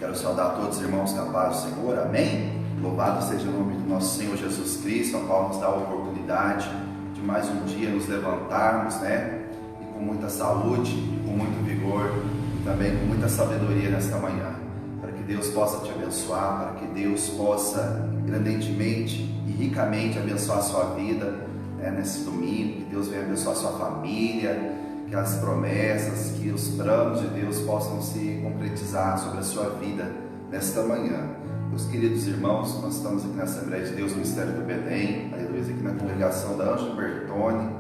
Quero saudar todos os irmãos com a paz do Senhor, amém? Louvado seja o nome do nosso Senhor Jesus Cristo, a qual nos dá a oportunidade de mais um dia nos levantarmos, E com muita saúde, com muito vigor e também com muita sabedoria nesta manhã, para que Deus possa te abençoar, para que Deus possa grandemente e ricamente abençoar a sua vida, nesse domingo, que Deus venha abençoar a sua família, que as promessas, que os planos de Deus possam se concretizar sobre a sua vida nesta manhã. Meus queridos irmãos, nós estamos aqui na Assembleia de Deus, Ministério do Belém, aleluia, aqui na congregação da Ângelo Bertone,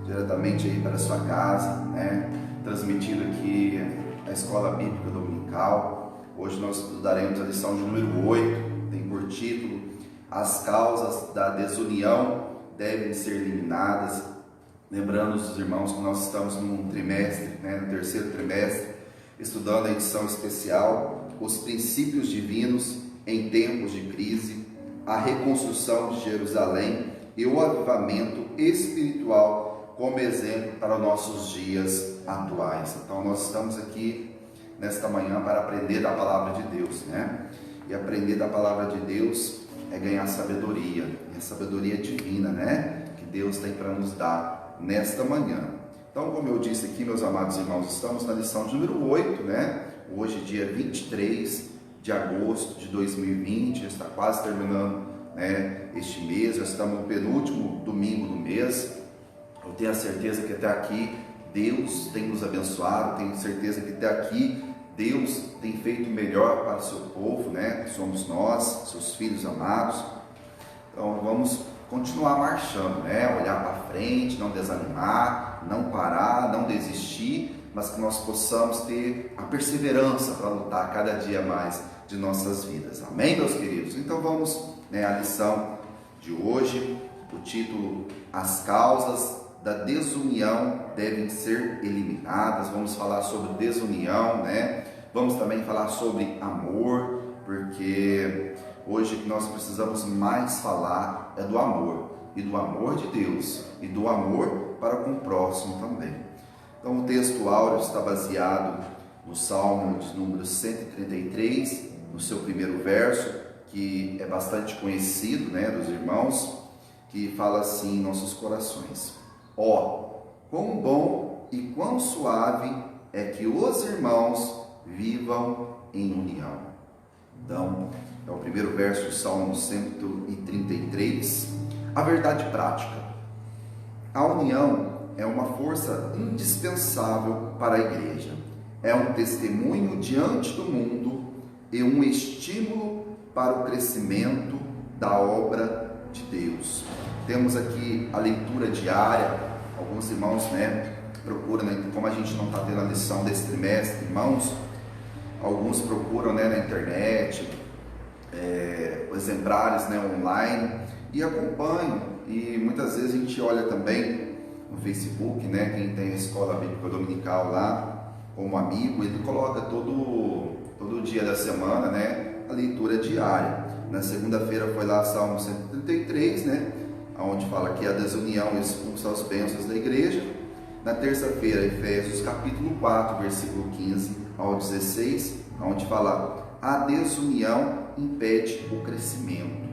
diretamente aí para a sua casa, transmitindo aqui a Escola Bíblica Dominical. Hoje nós estudaremos a lição de número 8, tem por título: As causas da desunião devem ser eliminadas. Lembrando os irmãos que nós estamos num trimestre, no terceiro trimestre, estudando a edição especial, os princípios divinos em tempos de crise, a reconstrução de Jerusalém e o avivamento espiritual como exemplo para os nossos dias atuais. Então nós estamos aqui nesta manhã para aprender da palavra de Deus, E aprender da palavra de Deus é ganhar sabedoria, e a sabedoria divina, que Deus tem para nos dar nesta manhã. Então, como eu disse aqui, meus amados irmãos, estamos na lição de número 8, Hoje, dia 23 de agosto de 2020, já está quase terminando, este mês, já estamos no penúltimo domingo do mês. Eu tenho a certeza que até aqui Deus tem nos abençoado, tenho certeza que até aqui Deus tem feito o melhor para o seu povo, que somos nós, seus filhos amados. Então, vamos continuar marchando, olhar para frente, não desanimar, não parar, não desistir, mas que nós possamos ter a perseverança para lutar cada dia mais de nossas vidas. Amém, meus queridos? Então vamos, à lição de hoje, o título: As causas da desunião devem ser eliminadas. Vamos falar sobre desunião, Vamos também falar sobre amor, porque hoje o que nós precisamos mais falar é do amor, e do amor de Deus, e do amor para com o próximo também. Então o texto áureo está baseado no Salmo de número 133, no seu primeiro verso, que é bastante conhecido, dos irmãos, que fala assim em nossos corações: Ó, quão bom e quão suave é que os irmãos vivam em união. Então, é o primeiro verso do Salmo 133. A verdade prática: a união é uma força indispensável para a igreja. É um testemunho diante do mundo e um estímulo para o crescimento da obra de Deus. Temos aqui a leitura diária. Alguns irmãos, procuram, como a gente não está tendo a lição desse trimestre, irmãos, alguns procuram, na internet, exemplares, online, e acompanham. E muitas vezes a gente olha também no Facebook, quem tem a Escola Bíblica Dominical lá como amigo, ele coloca todo dia da semana, a leitura diária. Na segunda-feira foi lá Salmo 133, onde fala que a desunião expulsa as bênçãos da igreja. Na terça-feira, Efésios capítulo 4, versículo 15 ao 16, onde fala: a desunião impede o crescimento.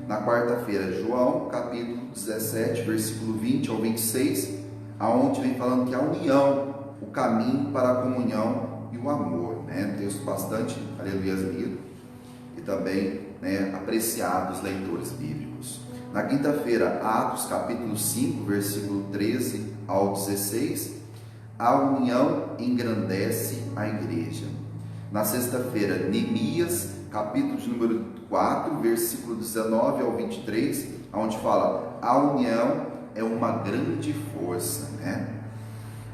Na quarta-feira, João capítulo 17, versículo 20 ao 26, onde vem falando que a união, o caminho para a comunhão e o amor, texto bastante, aleluia, lido e também, apreciado dos leitores bíblicos. Na quinta-feira, Atos capítulo 5, versículo 13 ao 16, a união engrandece a igreja. Na sexta-feira, Neemias capítulo de número 4, versículo 19 ao 23, onde fala: a união é uma grande força,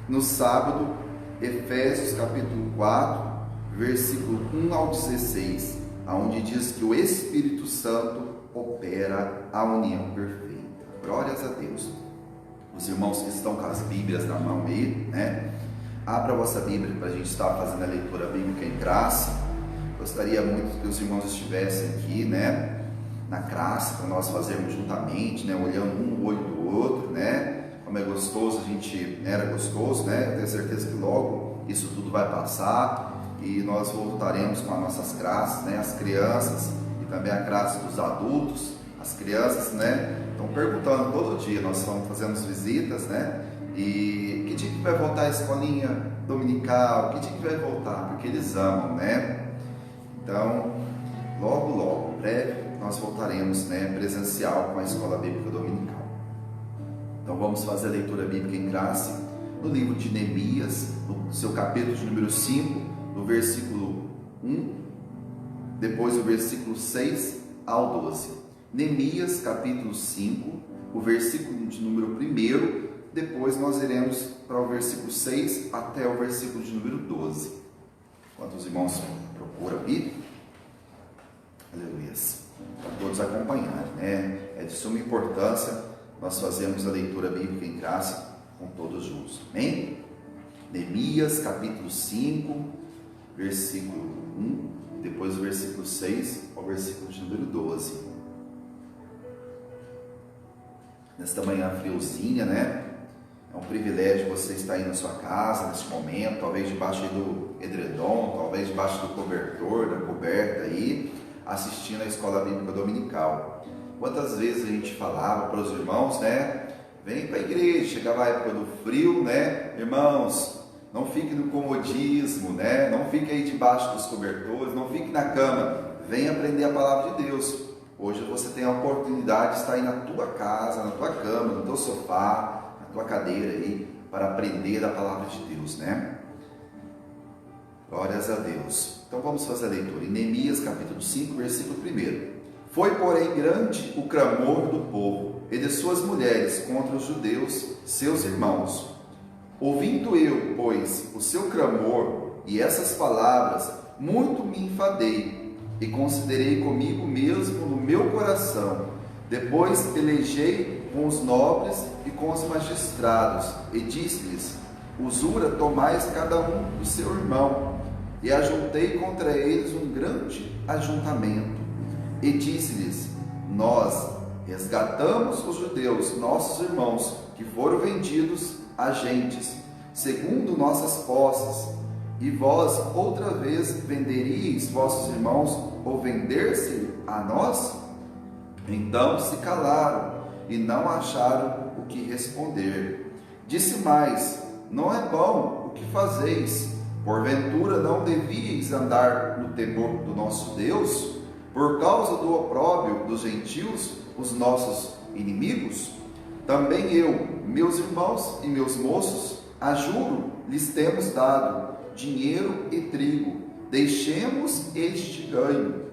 No sábado, Efésios capítulo 4, versículo 1 ao 16, onde diz que o Espírito Santo opera a união perfeita. Glórias a Deus. Os irmãos que estão com as Bíblias na mão aí, abra a vossa Bíblia para a gente estar fazendo a leitura bíblica em graça. Gostaria muito que os irmãos estivessem aqui, na classe, para nós fazermos juntamente, olhando um no olho do outro, Como é gostoso, era gostoso, Eu tenho certeza que logo isso tudo vai passar, e e nós voltaremos com as nossas classes, né? As crianças e também a classe dos adultos. As crianças, né, estão perguntando todo dia, nós fazemos visitas, né? E que dia que vai voltar a escolinha dominical? Que dia que vai voltar? Porque eles amam, né? Então, logo, breve, nós voltaremos, né, presencial com a Escola Bíblica Dominical. Então vamos fazer a leitura bíblica em graça no livro de Neemias, no seu capítulo de número 5, no versículo 1, depois o versículo 6 ao 12. Neemias, capítulo 5, o versículo de número 1, depois nós iremos para o versículo 6 até o versículo de número 12. Enquanto os irmãos procuram a Bíblia, aleluia, para todos acompanharem, né? É de suma importância nós fazermos a leitura bíblica em graça com todos juntos, amém? Neemias, capítulo 5, versículo 1, depois o versículo 6 ao versículo de número 12. Nesta manhã friozinha, né? É um privilégio você estar aí na sua casa, nesse momento, talvez debaixo do edredom, talvez debaixo do cobertor, da coberta aí, assistindo a Escola Bíblica Dominical. Quantas vezes a gente falava para os irmãos, né? Vem para a igreja, chegava a época do frio, né? Irmãos, não fique no comodismo, né? Não fique aí debaixo dos cobertores, não fique na cama. Vem aprender a palavra de Deus. Hoje você tem a oportunidade de estar aí na tua casa, na tua cama, no teu sofá, na tua cadeira aí, para aprender a palavra de Deus, né? Glórias a Deus. Então vamos fazer a leitura. Em Neemias, capítulo 5, versículo 1. Foi, porém, grande o clamor do povo e de suas mulheres contra os judeus, seus irmãos. Ouvindo eu, pois, o seu clamor e essas palavras, muito me enfadei e considerei comigo mesmo no meu coração. Depois pelejei com os nobres e com os magistrados e disse-lhes: usura tomais cada um do seu irmão. E ajuntei contra eles um grande ajuntamento. E disse-lhes: nós resgatamos os judeus, nossos irmãos, que foram vendidos a gentes, segundo nossas posses. E vós outra vez venderíeis vossos irmãos, ou vender-se a nós? Então se calaram e não acharam o que responder. Disse mais: não é bom o que fazeis. Porventura não devíeis andar no temor do nosso Deus, por causa do opróbrio dos gentios, os nossos inimigos? Também eu, meus irmãos e meus moços, a juro, lhes temos dado dinheiro e trigo. Deixemos este ganho.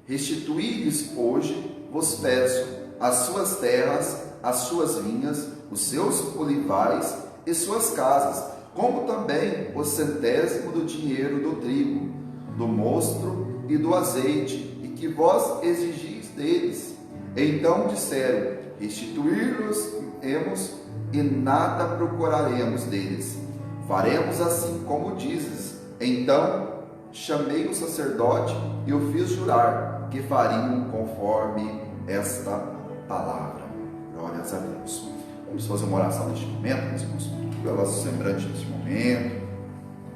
Restituí-lhes hoje, vos peço, as suas terras, as suas vinhas, os seus olivais e suas casas, como também o centésimo do dinheiro do trigo, do mosto e do azeite, e que vós exigis deles. Então disseram: restituir-los-emos e nada procuraremos deles. Faremos assim como dizes. Então chamei o sacerdote e o fiz jurar que fariam conforme esta palavra. Glórias a Deus. Vamos fazer uma oração neste momento, meus irmãos. Pela semblante neste momento.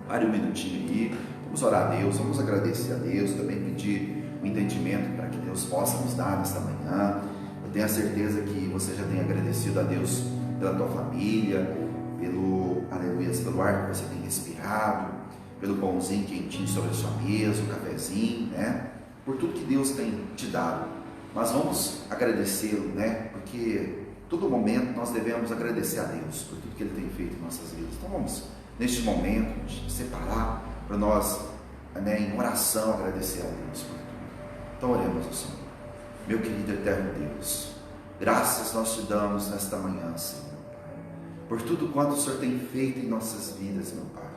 Pare um minutinho aí. Vamos orar a Deus, vamos agradecer a Deus, também pedir o entendimento para que Deus possa nos dar nesta manhã. Eu tenho a certeza que você já tem agradecido a Deus pela tua família, pelo, aleluia, pelo ar que você tem respirado, pelo pãozinho quentinho sobre a sua mesa, o cafezinho, né? Por tudo que Deus tem te dado. Mas vamos agradecê-lo, né? Porque todo momento nós devemos agradecer a Deus por tudo que Ele tem feito em nossas vidas. Então vamos, neste momento, separar para nós, né, em oração, agradecer a Deus por tudo. Então oremos ao Senhor. Meu querido eterno Deus, graças nós te damos nesta manhã, Senhor, Pai, por tudo quanto o Senhor tem feito em nossas vidas, meu Pai,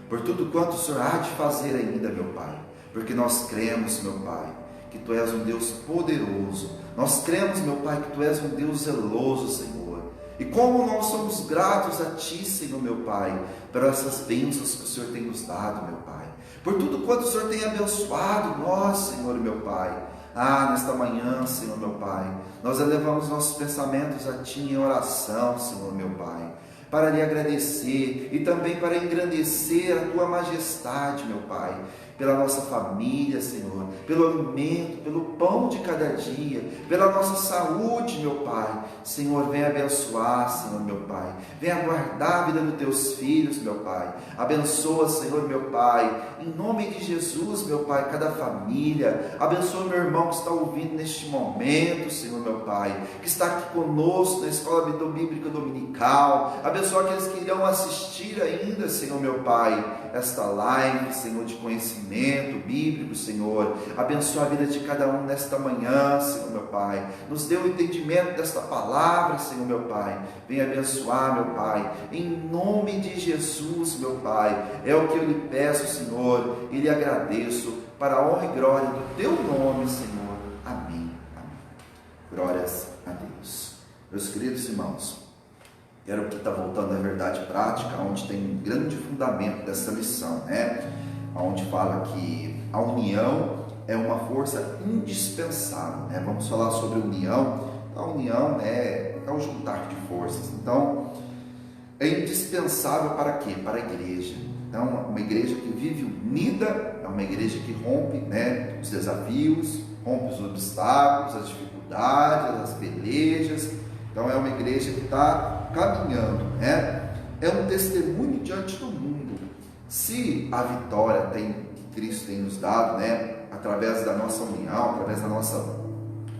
por tudo quanto o Senhor há de fazer ainda, meu Pai, porque nós cremos, meu Pai, que Tu és um Deus poderoso. Nós cremos, meu Pai, que Tu és um Deus zeloso, Senhor. E como nós somos gratos a Ti, Senhor, meu Pai, por essas bênçãos que o Senhor tem nos dado, meu Pai, por tudo quanto o Senhor tem abençoado nós, Senhor, meu Pai. Nesta manhã, Senhor, meu Pai, nós elevamos nossos pensamentos a Ti em oração, Senhor, meu Pai, para Lhe agradecer e também para engrandecer a Tua majestade, meu Pai, pela nossa família, Senhor, pelo alimento, pelo pão de cada dia, pela nossa saúde, meu Pai. Senhor, vem abençoar, Senhor, meu Pai. Venha guardar a vida dos teus filhos, meu Pai. Abençoa, Senhor, meu Pai, em nome de Jesus, meu Pai, cada família. Abençoa meu irmão que está ouvindo neste momento, Senhor, meu Pai, que está aqui conosco na Escola Bíblica Dominical. Abençoa aqueles que irão assistir ainda, Senhor, meu Pai, esta live, Senhor, de conhecimento bíblico, Senhor. Abençoa a vida de cada um nesta manhã, Senhor, meu Pai. Nos dê o entendimento desta palavra, Senhor, meu Pai. Venha abençoar, meu Pai, em nome de Jesus, meu Pai. É o que eu lhe peço, Senhor, e lhe agradeço, para a honra e glória do teu nome, Senhor. Amém. Amém. Glórias a Deus. Meus queridos irmãos, quero que está voltando à verdade prática, onde tem um grande fundamento dessa lição, né? Onde fala que a união é uma força indispensável, né? Vamos falar sobre união. A união, né, é o juntar de forças. Então, é indispensável para quê? Para a igreja. Então, uma igreja que vive unida é uma igreja que rompe, né, os desafios, rompe os obstáculos, as dificuldades, as pelejas. Então, é uma igreja que está caminhando, né? É um testemunho diante do mundo. Se a vitória que Cristo tem nos dado, né, através da nossa união, através da nossa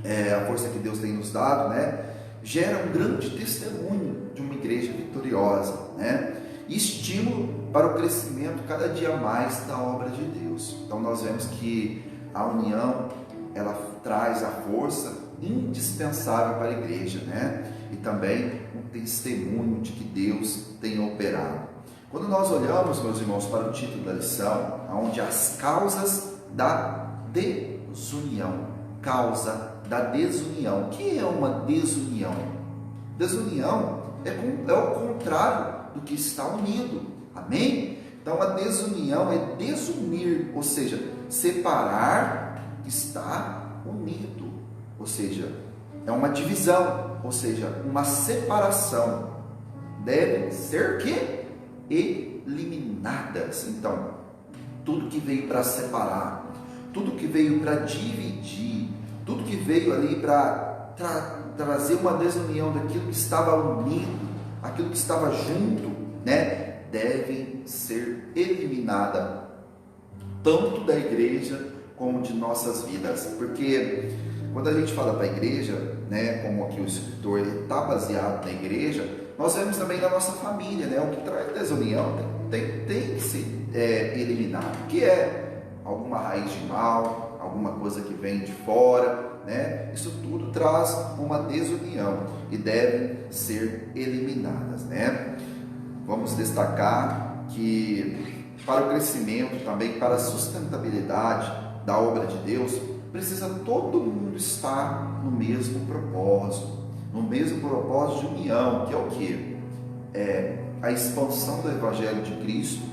a força que Deus tem nos dado, né, gera um grande testemunho de uma igreja vitoriosa, né? E estímulo para o crescimento cada dia mais da obra de Deus. Então nós vemos que a união, ela traz a força indispensável para a igreja, né? E também um testemunho de que Deus tem operado. Quando nós olhamos, meus irmãos, para o título da lição, onde as causas da desunião, causa da desunião. O que é uma desunião? Desunião é o contrário do que está unido. Amém? Então a desunião é desunir, ou seja, separar está unido, ou seja, é uma divisão, ou seja, uma separação. Devem ser que eliminadas. Então, tudo que veio para separar, tudo que veio para dividir, tudo que veio ali para trazer uma desunião daquilo que estava unido, aquilo que estava junto, né, devem ser eliminada, tanto da igreja como de nossas vidas. Porque quando a gente fala para a igreja, né, como aqui o escritor está baseado na igreja, nós vemos também na nossa família, né, o que traz desunião tem que ser eliminado, que é alguma raiz de mal, alguma coisa que vem de fora, né? Isso tudo traz uma desunião e devem ser eliminadas, né? Vamos destacar que para o crescimento, também para a sustentabilidade da obra de Deus, precisa todo mundo estar no mesmo propósito de união, que é o quê? É a expansão do Evangelho de Cristo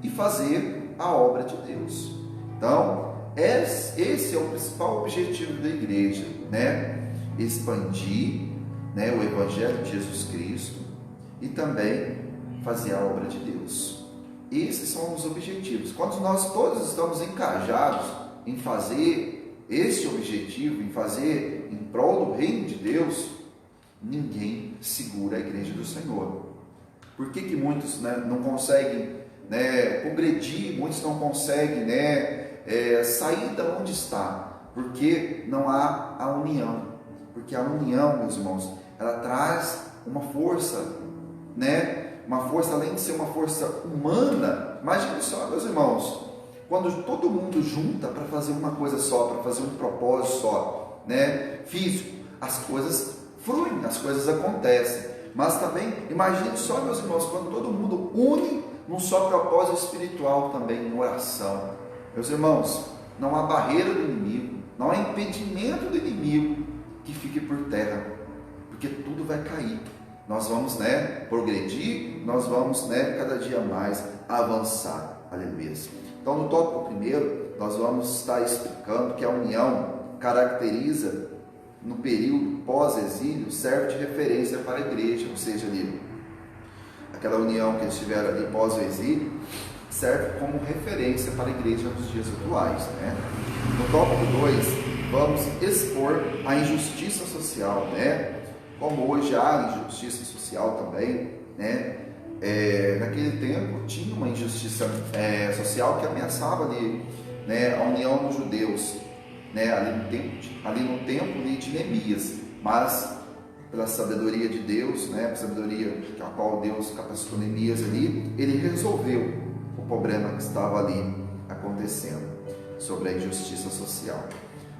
e fazer a obra de Deus. Então, esse é o principal objetivo da igreja, né? Expandir, né, o Evangelho de Jesus Cristo e também fazer a obra de Deus. Esses são os objetivos. Quando nós todos estamos engajados em fazer esse objetivo, em fazer em prol do reino de Deus, ninguém segura a igreja do Senhor. Por que muitos, né, não conseguem, né, progredir, muitos não conseguem, né, sair da onde está? Porque não há a união. Porque a união, meus irmãos, ela traz uma força, né, uma força, além de ser uma força humana. Imagine só, meus irmãos, quando todo mundo junta para fazer uma coisa só, para fazer um propósito só, né, físico, as coisas fluem, as coisas acontecem. Mas também, imagine só, meus irmãos, quando todo mundo une num só propósito espiritual também, em oração. Meus irmãos, não há barreira do inimigo, não há impedimento do inimigo que fique por terra, porque tudo vai cair. Nós vamos, né, progredir, nós vamos, né, cada dia mais avançar. Aleluia. Então, no tópico primeiro, nós vamos estar explicando que a união caracteriza, no período pós-exílio, serve de referência para a igreja, ou seja, ali, aquela união que eles tiveram ali pós-exílio, serve como referência para a igreja nos dias atuais, né? No tópico 2, vamos expor a injustiça social, né? Como hoje há injustiça social também, né? Naquele tempo tinha uma injustiça social que ameaçava ali, né, a união dos judeus, né, ali no tempo de Neemias, mas pela sabedoria de Deus, né, pela sabedoria a qual Deus capacitou Neemias ali, ele resolveu o problema que estava ali acontecendo sobre a injustiça social.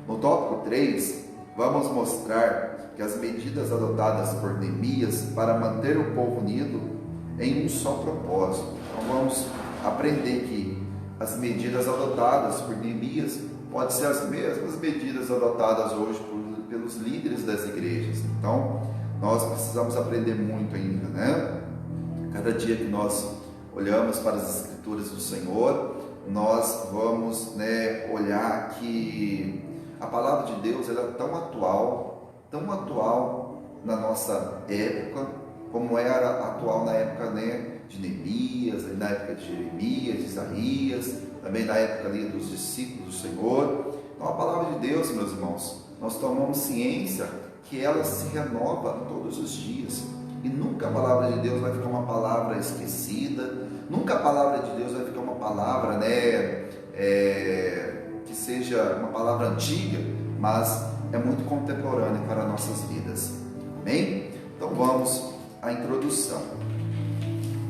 No tópico 3, vamos mostrar que as medidas adotadas por Neemias para manter o povo unido em um só propósito. Então vamos aprender que as medidas adotadas por Neemias podem ser as mesmas medidas adotadas hoje pelos líderes das igrejas. Então nós precisamos aprender muito ainda, né? Cada dia que nós olhamos para as escrituras do Senhor, nós vamos, né, olhar que a palavra de Deus ela é tão atual na nossa época, como era atual na época, né, de Neemias, na época de Jeremias, de Isaías, também na época ali dos discípulos do Senhor. Então a palavra de Deus, meus irmãos, nós tomamos ciência que ela se renova todos os dias, e nunca a palavra de Deus vai ficar uma palavra esquecida, nunca a palavra de Deus vai ficar uma palavra, né, que seja uma palavra antiga, mas é muito contemporânea para nossas vidas. Amém? Então vamos à introdução.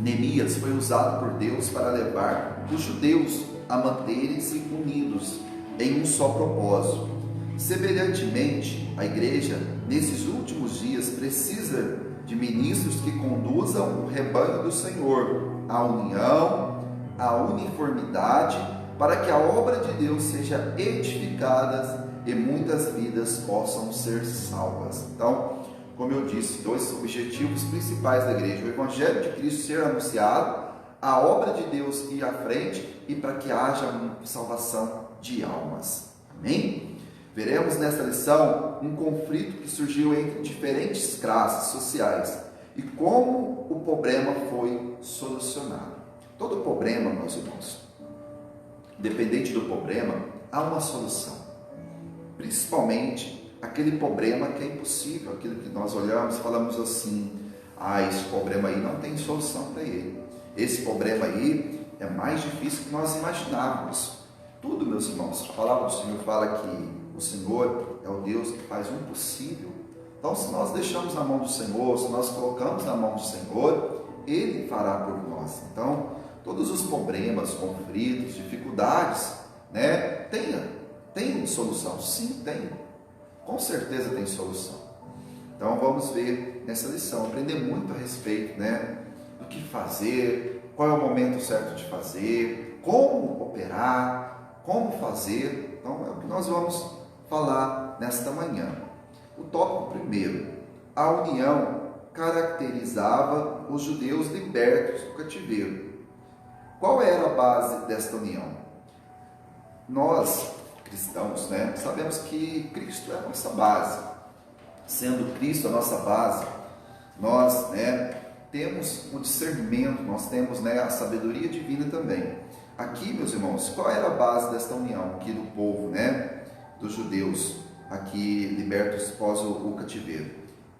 Neemias foi usado por Deus para levar os judeus a manterem-se unidos em um só propósito. Semelhantemente, a igreja, nesses últimos dias, precisa de ministros que conduzam o rebanho do Senhor à união, à uniformidade, para que a obra de Deus seja edificada e muitas vidas possam ser salvas. Então, como eu disse, dois objetivos principais da igreja: o Evangelho de Cristo ser anunciado, a obra de Deus ir à frente e para que haja uma salvação de almas. Amém? Veremos nesta lição um conflito que surgiu entre diferentes classes sociais e como o problema foi solucionado. Todo problema, meus irmãos, independente do problema, há uma solução. Principalmente aquele problema que é impossível, aquilo que nós olhamos e falamos assim: esse problema aí não tem solução para ele. Esse problema aí é mais difícil que nós imaginávamos. Tudo, meus irmãos, a palavra do Senhor fala que o Senhor é o Deus que faz o impossível. Então, se nós deixamos na mão do Senhor, se nós colocamos na mão do Senhor, Ele fará por nós. Então, todos os problemas, conflitos, dificuldades, né, tem solução? Sim, tem. Com certeza tem solução. Então vamos ver nessa lição, aprender muito a respeito, né, do que fazer, qual é o momento certo de fazer, como operar, como fazer. Então é o que nós vamos falar nesta manhã. O tópico primeiro: a união caracterizava os judeus libertos do cativeiro. Qual era a base desta união? Nós, cristãos, né, sabemos que Cristo é a nossa base. Sendo Cristo a nossa base, nós, né, temos o discernimento, nós temos, né, a sabedoria divina também. Aqui, meus irmãos, qual era a base desta união aqui do povo, né, dos judeus, aqui libertos após o cativeiro?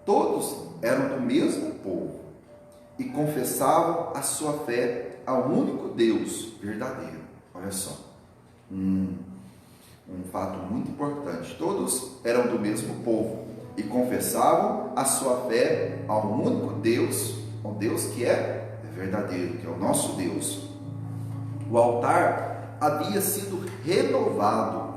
Todos eram do mesmo povo e confessavam a sua fé ao único Deus verdadeiro. Olha só, um fato muito importante: todos eram do mesmo povo e confessavam a sua fé ao único Deus, ao Deus que é verdadeiro, que é o nosso Deus. O altar havia sido renovado,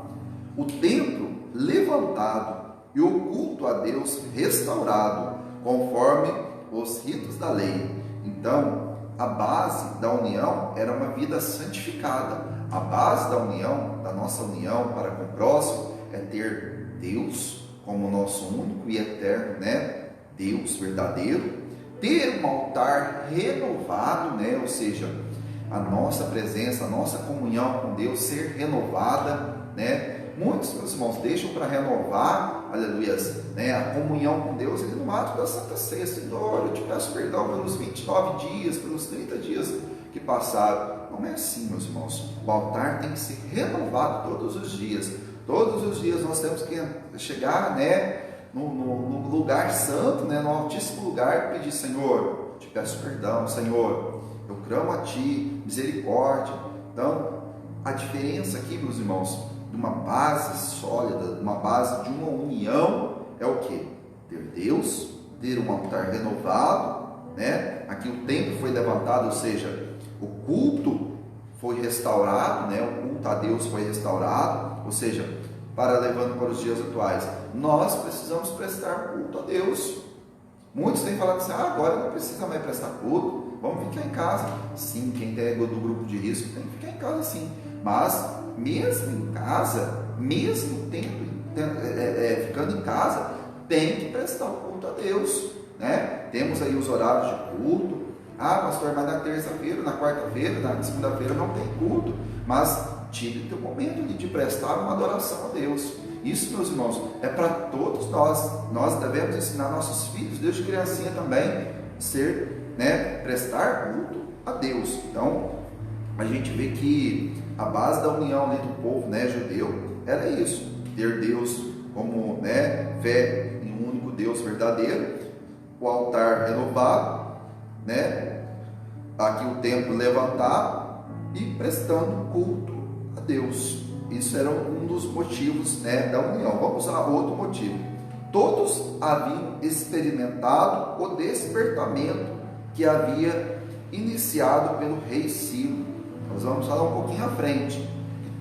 o templo levantado e o culto a Deus restaurado, conforme os ritos da lei. Então, a base da união era uma vida santificada. A base da união, da nossa união para com o próximo, é ter Deus como nosso único e eterno, né, Deus verdadeiro, ter um altar renovado, né, ou seja, a nossa presença, a nossa comunhão com Deus ser renovada, né. Muitos, meus irmãos, deixam para renovar, aleluia, né, a comunhão com Deus ali no ato da Santa Ceia. Senhor, eu te peço perdão pelos 29 dias, pelos 30 dias que passaram. Não é assim, meus irmãos. O altar tem que ser renovado todos os dias. Todos os dias nós temos que chegar, né, no lugar santo, né, no altíssimo lugar, e pedir: Senhor, te peço perdão, Senhor, eu clamo a Ti, misericórdia. Então, a diferença aqui, meus irmãos, de uma base sólida, de uma base de uma união, é o quê? Ter Deus, ter um altar renovado, né? Aqui o templo foi levantado, ou seja, o culto foi restaurado, né? O culto a Deus foi restaurado, ou seja, levando para os dias atuais, nós precisamos prestar culto a Deus. Muitos têm falado assim: agora não precisa mais prestar culto, vamos ficar em casa. Sim, quem é do grupo de risco tem que ficar em casa, sim. Mas mesmo em casa, mesmo ficando em casa, tem que prestar o culto a Deus, né? Temos aí os horários de culto. Pastor, mas na terça-feira, na quarta-feira, na segunda-feira não tem culto. Mas tire o teu momento de prestar uma adoração a Deus. Isso, meus irmãos, é para todos nós. Nós devemos ensinar nossos filhos, desde criancinha também, prestar culto a Deus. Então, a gente vê que a base da união ali do povo, né, judeu, era isso: ter Deus como, né, fé em um único Deus verdadeiro, o altar renovado, né, aqui o templo levantado e prestando culto a Deus. Isso era um dos motivos, né, da união. Vamos a outro motivo. Todos haviam experimentado o despertamento que havia iniciado pelo rei Ciro. Nós vamos falar um pouquinho à frente.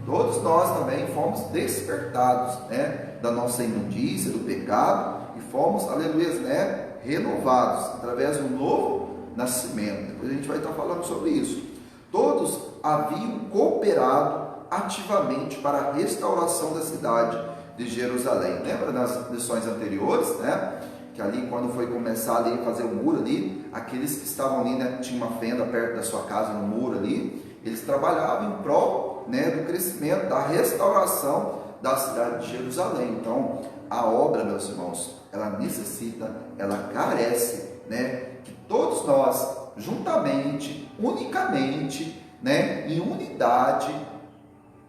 Todos nós também fomos despertados, né, da nossa imundícia, do pecado, e fomos, aleluia, né, renovados através do novo nascimento. Depois a gente vai estar falando sobre isso. Todos haviam cooperado ativamente para a restauração da cidade de Jerusalém. Lembra nas lições anteriores, né? Que ali, quando foi começar ali a fazer o muro ali, aqueles que estavam ali, né, tinha uma fenda perto da sua casa no muro ali, eles trabalhavam em prol, né, do crescimento, da restauração da cidade de Jerusalém. Então, a obra, meus irmãos, ela necessita, ela carece, né, que todos nós, juntamente, unicamente, né, em unidade,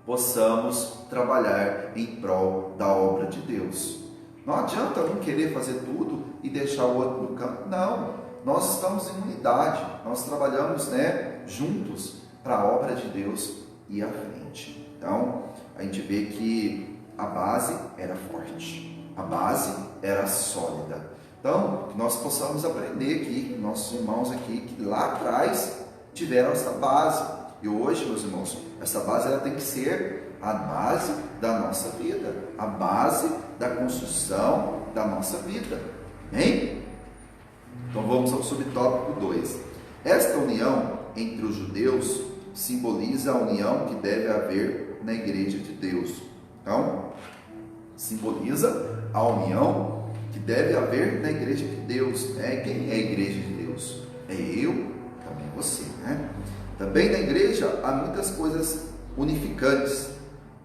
possamos trabalhar em prol da obra de Deus. Não adianta um querer fazer tudo e deixar o outro no canto. Não, nós estamos em unidade, nós trabalhamos, né, juntos para a obra de Deus ir à frente. Então, a gente vê que a base era forte, a base era sólida. Então, que nós possamos aprender aqui, nossos irmãos aqui, que lá atrás tiveram essa base. E hoje, meus irmãos, essa base ela tem que ser a base da nossa vida, a base da construção da nossa vida. Amém? Então vamos ao subtópico 2. Esta união entre os judeus simboliza a união que deve haver na igreja de Deus. Então, simboliza a união que deve haver na igreja de Deus. Quem é a igreja de Deus? É eu, também você, né? Também na igreja há muitas coisas unificantes.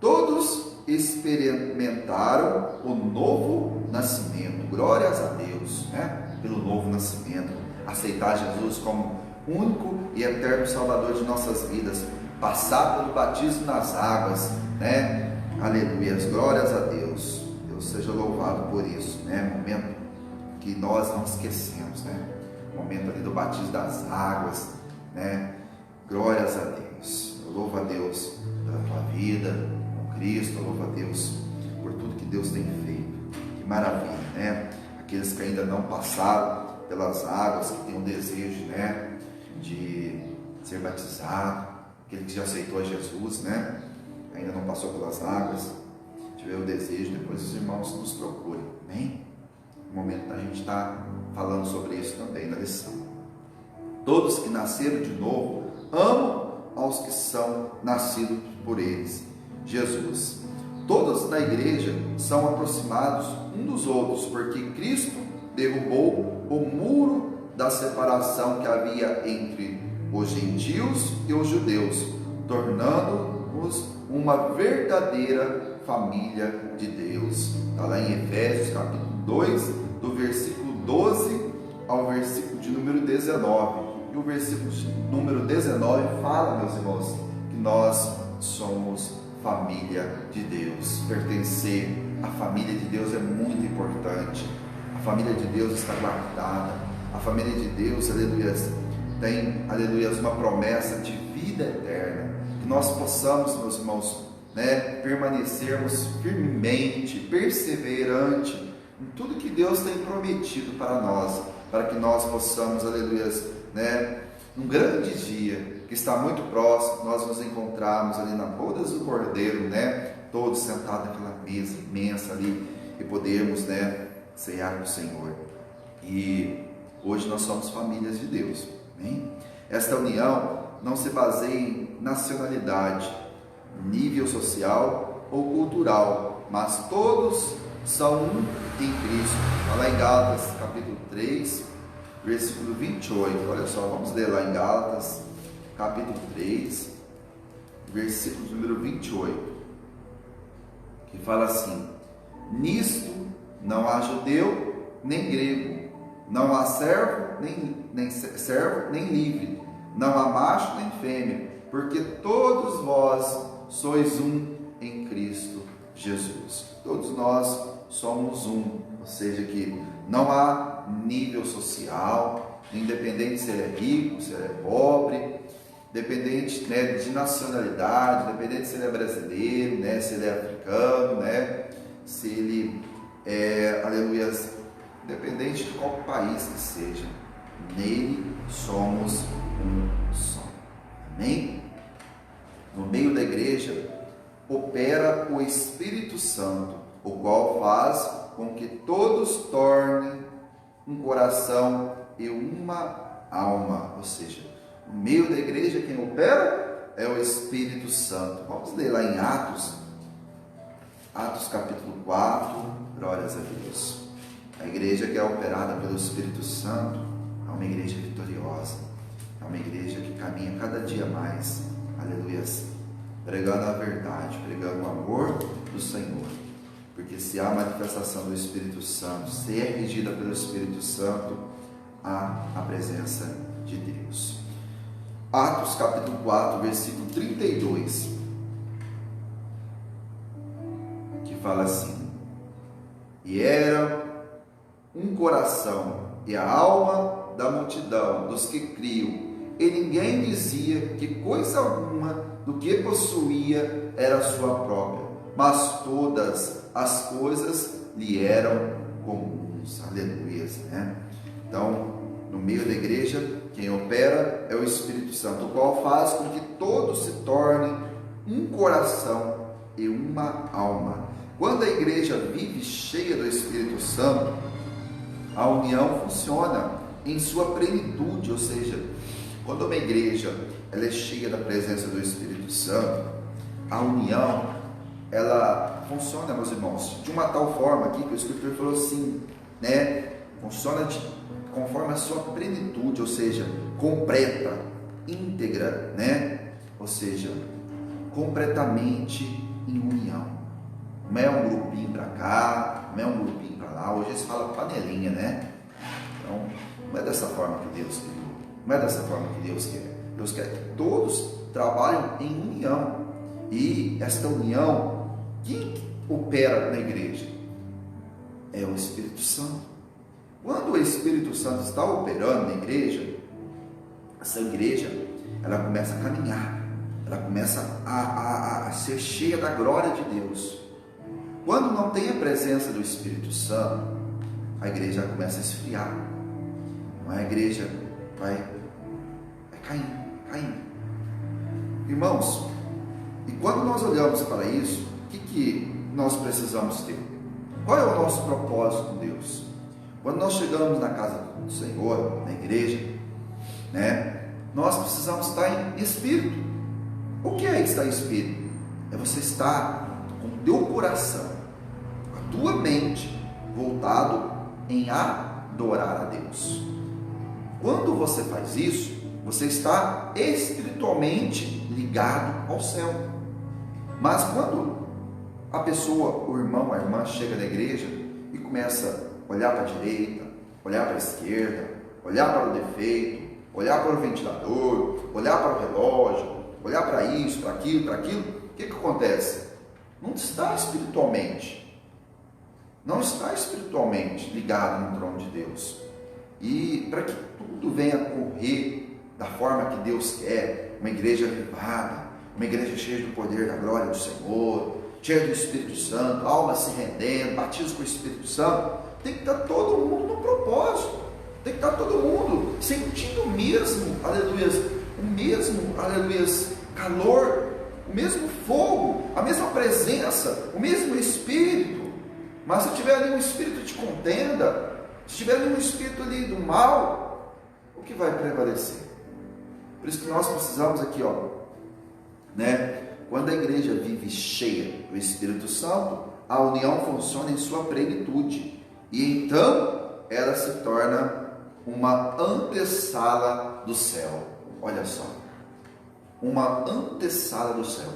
Todos experimentaram o novo nascimento. Glórias a Deus, né? Pelo novo nascimento. Aceitar Jesus como único e eterno Salvador de nossas vidas. Passar pelo batismo nas águas, né? Aleluia. Glórias a Deus. Deus seja louvado por isso, né? Momento que nós não esquecemos, né? Momento ali do batismo das águas, né? Glórias a Deus. Eu louvo a Deus pela tua vida com Cristo. Eu louvo a Deus por tudo que Deus tem feito. Que maravilha, né? Aqueles que ainda não passaram pelas águas, que têm um desejo, né, de ser batizado, aquele que já aceitou a Jesus, né, ainda não passou pelas águas, tiver o desejo, depois os irmãos nos procurem, amém? No momento da gente estar falando sobre isso também na lição. Todos que nasceram de novo amam aos que são nascidos por eles, Jesus. Todos na igreja são aproximados uns dos outros, porque Cristo derrubou o muro da separação que havia entre os gentios e os judeus, tornando-os uma verdadeira família de Deus. Está lá em Efésios capítulo 2, do versículo 12 ao versículo de número 19. e o versículo número 19 fala, meus irmãos, que nós somos família de Deus. Pertencer à família de Deus é muito importante. A família de Deus está guardada. A família de Deus, aleluia, tem, aleluia, uma promessa de vida eterna. Que nós possamos, meus irmãos, permanecermos firmemente, perseverante em tudo que Deus tem prometido para nós, para que nós possamos, aleluia, num grande dia que está muito próximo, nós nos encontrarmos ali na bodas do Cordeiro, todos sentados naquela mesa imensa ali e podermos, ceiar com o Senhor. E hoje nós somos famílias de Deus, amém? Esta união não se baseia em nacionalidade, nível social ou cultural, mas todos são um em Cristo. Está lá em Gálatas capítulo 3, versículo 28, olha só, vamos ler lá em Gálatas capítulo 3, versículo número 28, que fala assim: nisto não há judeu nem grego, não há servo nem livre, não há macho nem fêmea, porque todos vós sois um em Cristo Jesus. Todos nós somos um, ou seja, que não há nível social, independente se ele é rico, se ele é pobre, dependente de nacionalidade, dependente se ele é brasileiro, se ele é africano, se ele é, aleluia, independente de qual país que seja, nele somos um só. Amém? No meio da igreja opera o Espírito Santo, o qual faz com que todos tornem um coração e uma alma. Ou seja, no meio da igreja quem opera é o Espírito Santo. Vamos ler lá em Atos capítulo 4, glórias a Deus. A igreja que é operada pelo Espírito Santo é uma igreja vitoriosa, é uma igreja que caminha cada dia mais, aleluia, pregando a verdade, pregando o amor do Senhor. Porque se há manifestação do Espírito Santo, se é regida pelo Espírito Santo, há a presença de Deus. Atos capítulo 4, versículo 32, que fala assim: e era um coração e a alma da multidão dos que criam, e ninguém dizia que coisa alguma do que possuía era sua própria, mas todas as coisas lhe eram comuns. Aleluia, Então, no meio da igreja, quem opera é o Espírito Santo, o qual faz com que todos se tornem um coração e uma alma. Quando a igreja vive cheia do Espírito Santo, a união funciona em sua plenitude, ou seja, quando uma igreja ela é cheia da presença do Espírito Santo, a união ela funciona, meus irmãos, de uma tal forma aqui que o Escritor falou assim, funciona conforme a sua plenitude, ou seja, completa, íntegra, ou seja, completamente em união. Não é um grupinho para cá, não é um grupinho para lá. Hoje eles falam panelinha, Então, não é dessa forma que Deus criou, não é dessa forma que Deus quer. Deus quer que todos trabalhem em união. E esta união, quem opera na igreja? É o Espírito Santo. Quando o Espírito Santo está operando na igreja, essa igreja, ela começa a caminhar, ela começa a ser cheia da glória de Deus. Quando não tem a presença do Espírito Santo, a igreja começa a esfriar. A igreja vai caindo. Irmãos, e quando nós olhamos para isso, o que nós precisamos ter? Qual é o nosso propósito com Deus? Quando nós chegamos na casa do Senhor, na igreja, nós precisamos estar em espírito. O que é estar em espírito? É você estar com o teu coração, com a tua mente voltado em adorar a Deus. Quando você faz isso, você está espiritualmente ligado ao céu. Mas quando a pessoa, o irmão, a irmã chega na igreja e começa a olhar para a direita, olhar para a esquerda, olhar para o defeito, olhar para o ventilador, olhar para o relógio, olhar para isso, para aquilo, o que acontece? Não está espiritualmente, ligado no trono de Deus. E para que tudo venha correr da forma que Deus quer, uma igreja avivada, uma igreja cheia do poder da glória do Senhor, cheia do Espírito Santo, alma se rendendo, batismo com o Espírito Santo, tem que estar todo mundo no propósito, tem que estar todo mundo sentindo o mesmo, aleluias, calor, o mesmo fogo, a mesma presença, o mesmo Espírito. Mas se tiver ali um espírito de contenda, se tiver ali um espírito ali do mal, o que vai prevalecer? Por isso que nós precisamos aqui, quando a igreja vive cheia do Espírito Santo, a união funciona em sua plenitude, e então ela se torna uma antessala do céu. Olha só, uma antessala do céu.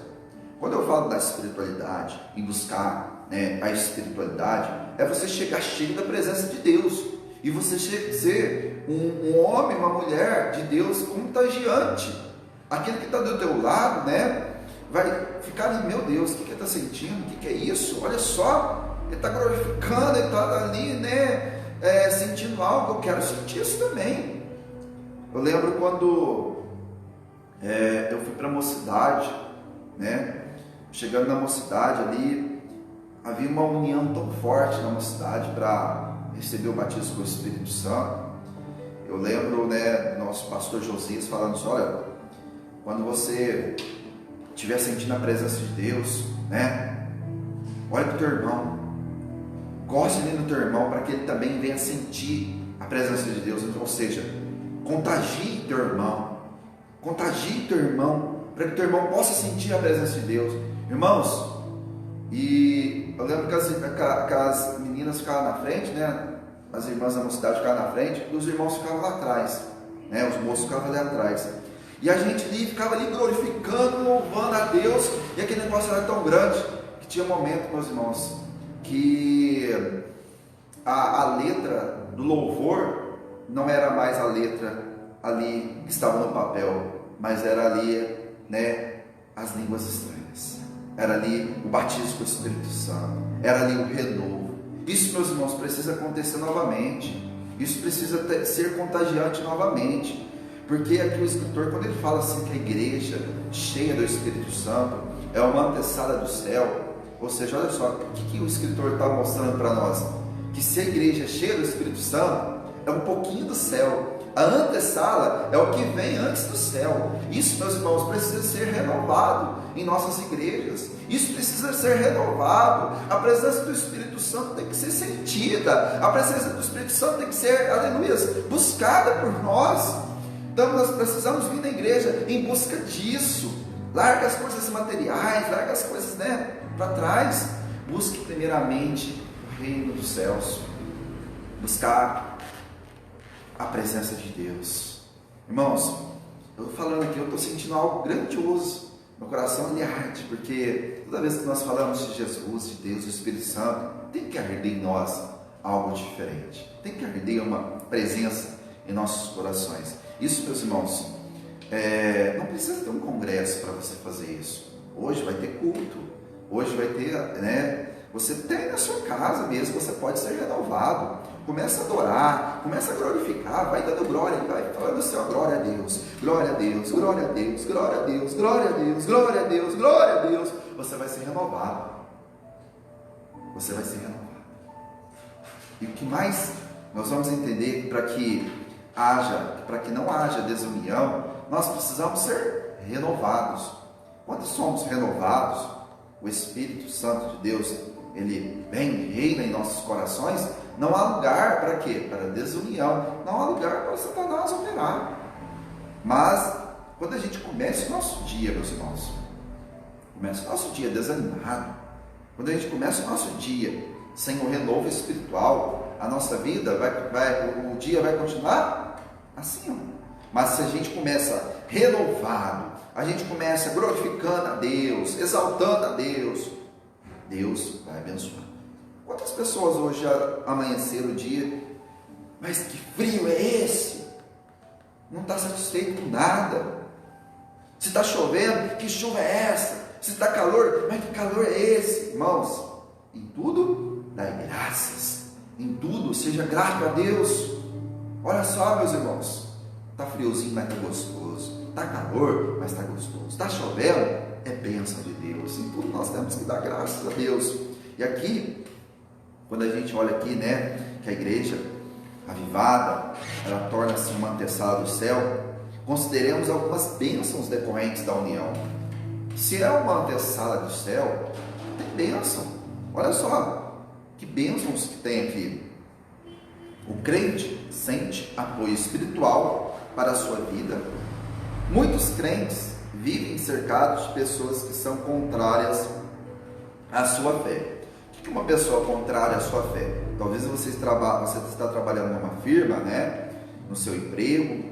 Quando eu falo da espiritualidade, em buscar a espiritualidade, é você chegar cheio da presença de Deus, e você ser um homem, uma mulher de Deus contagiante. Aquele que está do teu lado, vai ficar ali, meu Deus, o que ele está sentindo? O que é isso? Olha só, ele está glorificando, ele está ali, sentindo algo. Eu quero sentir isso também. Eu lembro quando eu fui para a mocidade, chegando na mocidade ali, havia uma união tão forte na mocidade para receber o batismo com o Espírito Santo. Eu lembro, nosso pastor Josias falando assim: olha, quando você estiver sentindo a presença de Deus, olha para o teu irmão, goste ali no teu irmão, para que ele também venha sentir a presença de Deus. Ou seja, contagie teu irmão, para que teu irmão possa sentir a presença de Deus. Irmãos, e eu lembro que as meninas ficavam na frente, as irmãs da mocidade ficavam na frente, e os irmãos ficavam lá atrás, os moços ficavam ali atrás. E a gente ali ficava ali glorificando, louvando a Deus, e aquele negócio era tão grande que tinha um momento, meus irmãos, que a letra do louvor não era mais a letra ali que estava no papel, mas era ali, as línguas estranhas, era ali o batismo com o Espírito Santo, era ali o renovo. Isso, meus irmãos, precisa acontecer novamente, isso precisa ser contagiante novamente. Porque aqui o escritor, quando ele fala assim que a igreja cheia do Espírito Santo é uma antessala do céu, ou seja, olha só, o que o escritor está mostrando para nós? Que se a igreja é cheia do Espírito Santo, é um pouquinho do céu. A antessala é o que vem antes do céu. Isso, meus irmãos, precisa ser renovado em nossas igrejas. Isso precisa ser renovado. A presença do Espírito Santo tem que ser sentida. A presença do Espírito Santo tem que ser, aleluia, buscada por nós. Então nós precisamos vir na igreja em busca disso. Larga as coisas materiais, larga as coisas para trás. Busque primeiramente o reino dos céus. Buscar a presença de Deus. Irmãos, eu estou falando aqui, eu estou sentindo algo grandioso. Meu coração ele arde, porque toda vez que nós falamos de Jesus, de Deus, do Espírito Santo, tem que arder em nós algo diferente. Tem que arder uma presença em nossos corações. Isso, meus irmãos, não precisa ter um congresso para você fazer isso. Hoje vai ter culto, hoje vai ter, você tem na sua casa mesmo, você pode ser renovado. Começa a adorar, começa a glorificar, vai dando glória, vai falando assim: glória a Deus, glória a Deus, glória a Deus, glória a Deus, glória a Deus, glória a Deus, glória a Deus. Você vai ser renovado. Você vai ser renovado. E o que mais nós vamos entender para que não haja desunião, nós precisamos ser renovados. Quando somos renovados, o Espírito Santo de Deus, ele vem e reina em nossos corações. Não há lugar para quê? Para desunião. Não há lugar para Satanás operar. Mas quando a gente começa o nosso dia, meus irmãos, começa o nosso dia desanimado, quando a gente começa o nosso dia sem o renovo espiritual, a nossa vida o dia vai continuar assim. Mas se a gente começa renovado, a gente começa glorificando a Deus, exaltando a Deus, Deus vai abençoar. Quantas pessoas hoje amanheceram o dia, mas que frio é esse? não está satisfeito com nada. Se está chovendo, que chuva é essa? Se está calor, mas que calor é esse? Irmãos, em tudo, dai graças. Em tudo, seja grato a Deus. Olha só, meus irmãos, está friozinho, mas está gostoso. Está calor, mas está gostoso. Está chovendo, é bênção de Deus. Em tudo nós temos que dar graças a Deus. E aqui, quando a gente olha aqui, né, que a igreja avivada, ela torna-se uma antessala do céu, consideremos algumas bênçãos decorrentes da união. Se é uma antessala do céu, tem bênção. Olha só, que bênçãos que tem aqui. O crente sente apoio espiritual para a sua vida. Muitos crentes vivem cercados de pessoas que são contrárias à sua fé. O que é uma pessoa contrária à sua fé? Talvez você está trabalhando numa firma, né? No seu emprego,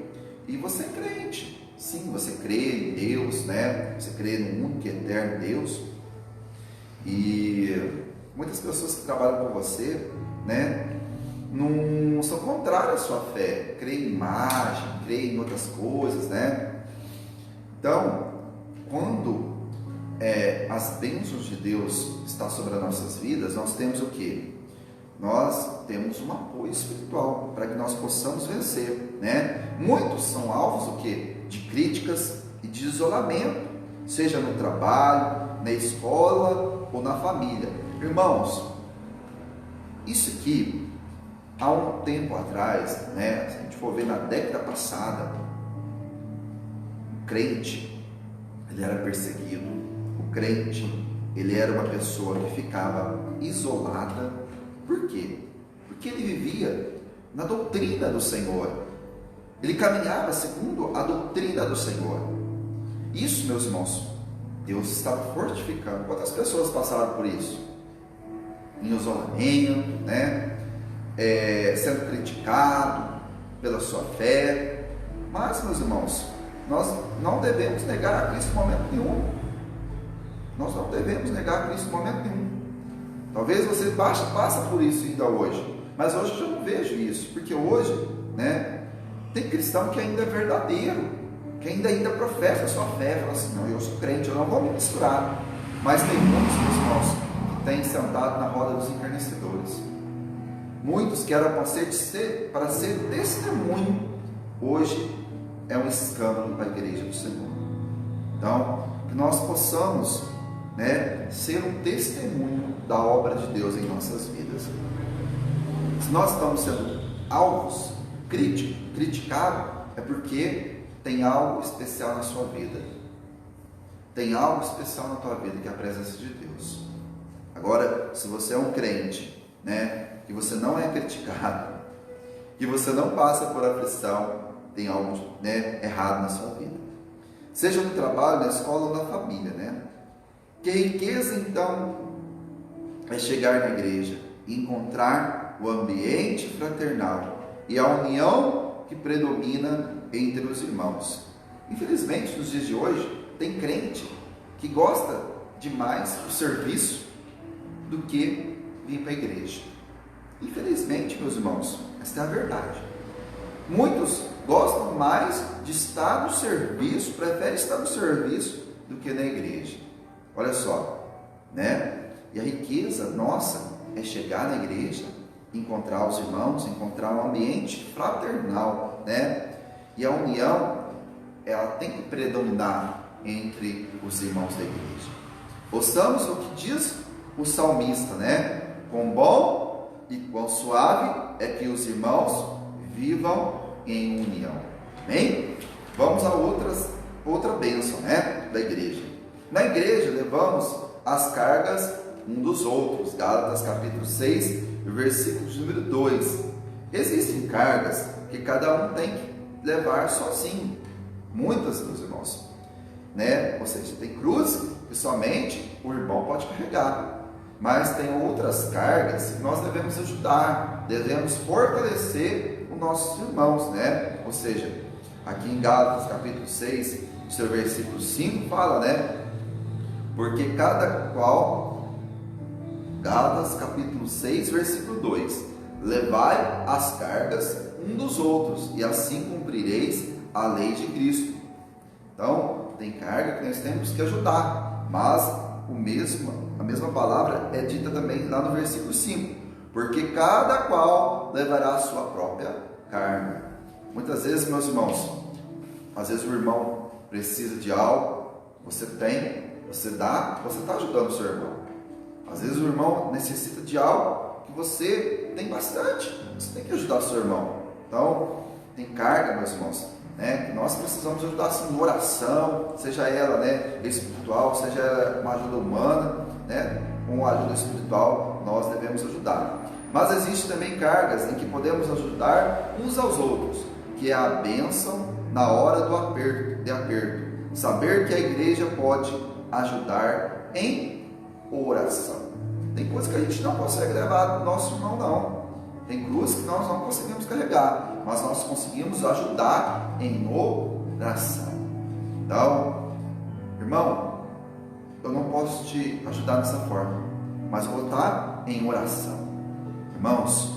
e você é crente. Sim, você crê em Deus, né? Você crê no único e eterno Deus. E muitas pessoas que trabalham com você, né, não são contrárias à sua fé. Crê em imagem, crê em outras coisas, né? Então, quando as bênçãos de Deus estão sobre as nossas vidas, nós temos o quê? Nós temos um apoio espiritual para que nós possamos vencer, né? Muitos são alvos o quê? De críticas e de isolamento, seja no trabalho, na escola ou na família. Irmãos, isso aqui, há um tempo atrás, né? Se a gente for ver na década passada, o crente, ele era perseguido. O crente, ele era uma pessoa que ficava isolada. Por quê? Porque ele vivia na doutrina do Senhor. Ele caminhava segundo a doutrina do Senhor. Isso, meus irmãos, Deus estava fortificando. Quantas pessoas passaram por isso? Em isolamento, né? Sendo criticado pela sua fé. Mas, meus irmãos, nós não devemos negar a Cristo em momento nenhum. Nós não devemos negar a Cristo em momento nenhum. Talvez você passa por isso ainda hoje, mas hoje eu não vejo isso, porque hoje, né, tem cristão que ainda é verdadeiro, que ainda professa a sua fé, fala assim, não, eu sou crente, eu não vou me misturar. Mas tem muitos irmãos que têm sentado na roda dos encarnecedores. Muitos que eram para ser testemunho, hoje é um escândalo para a igreja do Senhor. Então, que nós possamos, né, ser um testemunho da obra de Deus em nossas vidas. Se nós estamos sendo alvos, criticados, é porque tem algo especial na sua vida. Tem algo especial na tua vida, que é a presença de Deus. Agora, se você é um crente, né, que você não é criticado, que você não passa por aflição, tem algo, né, errado na sua vida. Seja no trabalho, na escola ou na família, né? Que riqueza, então, é chegar na igreja e encontrar o ambiente fraternal e a união que predomina entre os irmãos. Infelizmente, nos dias de hoje, tem crente que gosta demais do serviço do que vir para a igreja. Infelizmente, meus irmãos, essa é a verdade. Muitos gostam mais de estar no serviço, preferem estar no serviço do que na igreja. Olha só, né? E a riqueza nossa é chegar na igreja, encontrar os irmãos, encontrar um ambiente fraternal, né? E a união, ela tem que predominar entre os irmãos da igreja. Ouçamos o que diz o salmista, né? Quão bom e quão suave é que os irmãos vivam em união. Amém? Vamos a outra bênção, né, da igreja. Na igreja levamos as cargas um dos outros. Gálatas capítulo 6, versículo número 2. Existem cargas que cada um tem que levar sozinho. Muitas, meus irmãos, né? Ou seja, tem cruz que somente o irmão pode carregar. Mas tem outras cargas que nós devemos ajudar, devemos fortalecer os nossos irmãos, né? Ou seja, aqui em Gálatas capítulo 6, seu versículo 5 fala, né? Porque cada qual, Gálatas capítulo 6, versículo 2, levai as cargas um dos outros, e assim cumprireis a lei de Cristo. Então, tem carga que nós temos que ajudar, mas a mesma palavra é dita também lá no versículo 5, porque cada qual levará a sua própria carga. Muitas vezes, meus irmãos, às vezes o irmão precisa de algo, você tem, você dá, você está ajudando o seu irmão. Às vezes o irmão necessita de algo que você tem bastante, você tem que ajudar o seu irmão. Então, tem carga, meus irmãos, né, que nós precisamos ajudar assim, em oração, seja ela, né, espiritual, seja ela uma ajuda humana, né, com ajuda espiritual, nós devemos ajudar. Mas existe também cargas em que podemos ajudar uns aos outros, que é a bênção na hora do aperto. Saber que a igreja pode ajudar em oração. Tem coisas que a gente não consegue levar do nosso irmão, não. Tem cruzes que nós não conseguimos carregar, mas nós conseguimos ajudar em oração. Então, irmão, eu não posso te ajudar dessa forma, mas eu vou estar em oração. Irmãos,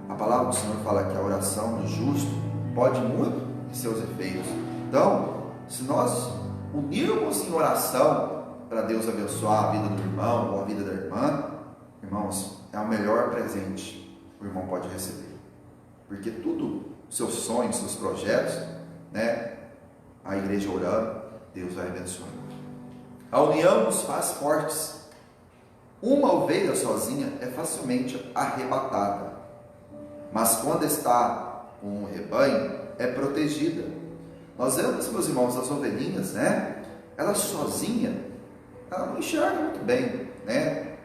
a palavra do Senhor fala que a oração do justo pode muito em seus efeitos. Então, se nós unirmos em oração para Deus abençoar a vida do irmão ou a vida da irmã, irmãos, é o melhor presente que o irmão pode receber. Porque tudo, seus sonhos, seus projetos, né, a igreja orando, Deus vai abençoando. A união nos faz fortes. Uma ovelha sozinha é facilmente arrebatada, mas quando está com um rebanho, é protegida. Nós vemos, meus irmãos, as ovelhinhas, né? Ela sozinha, ela não enxerga muito bem, né?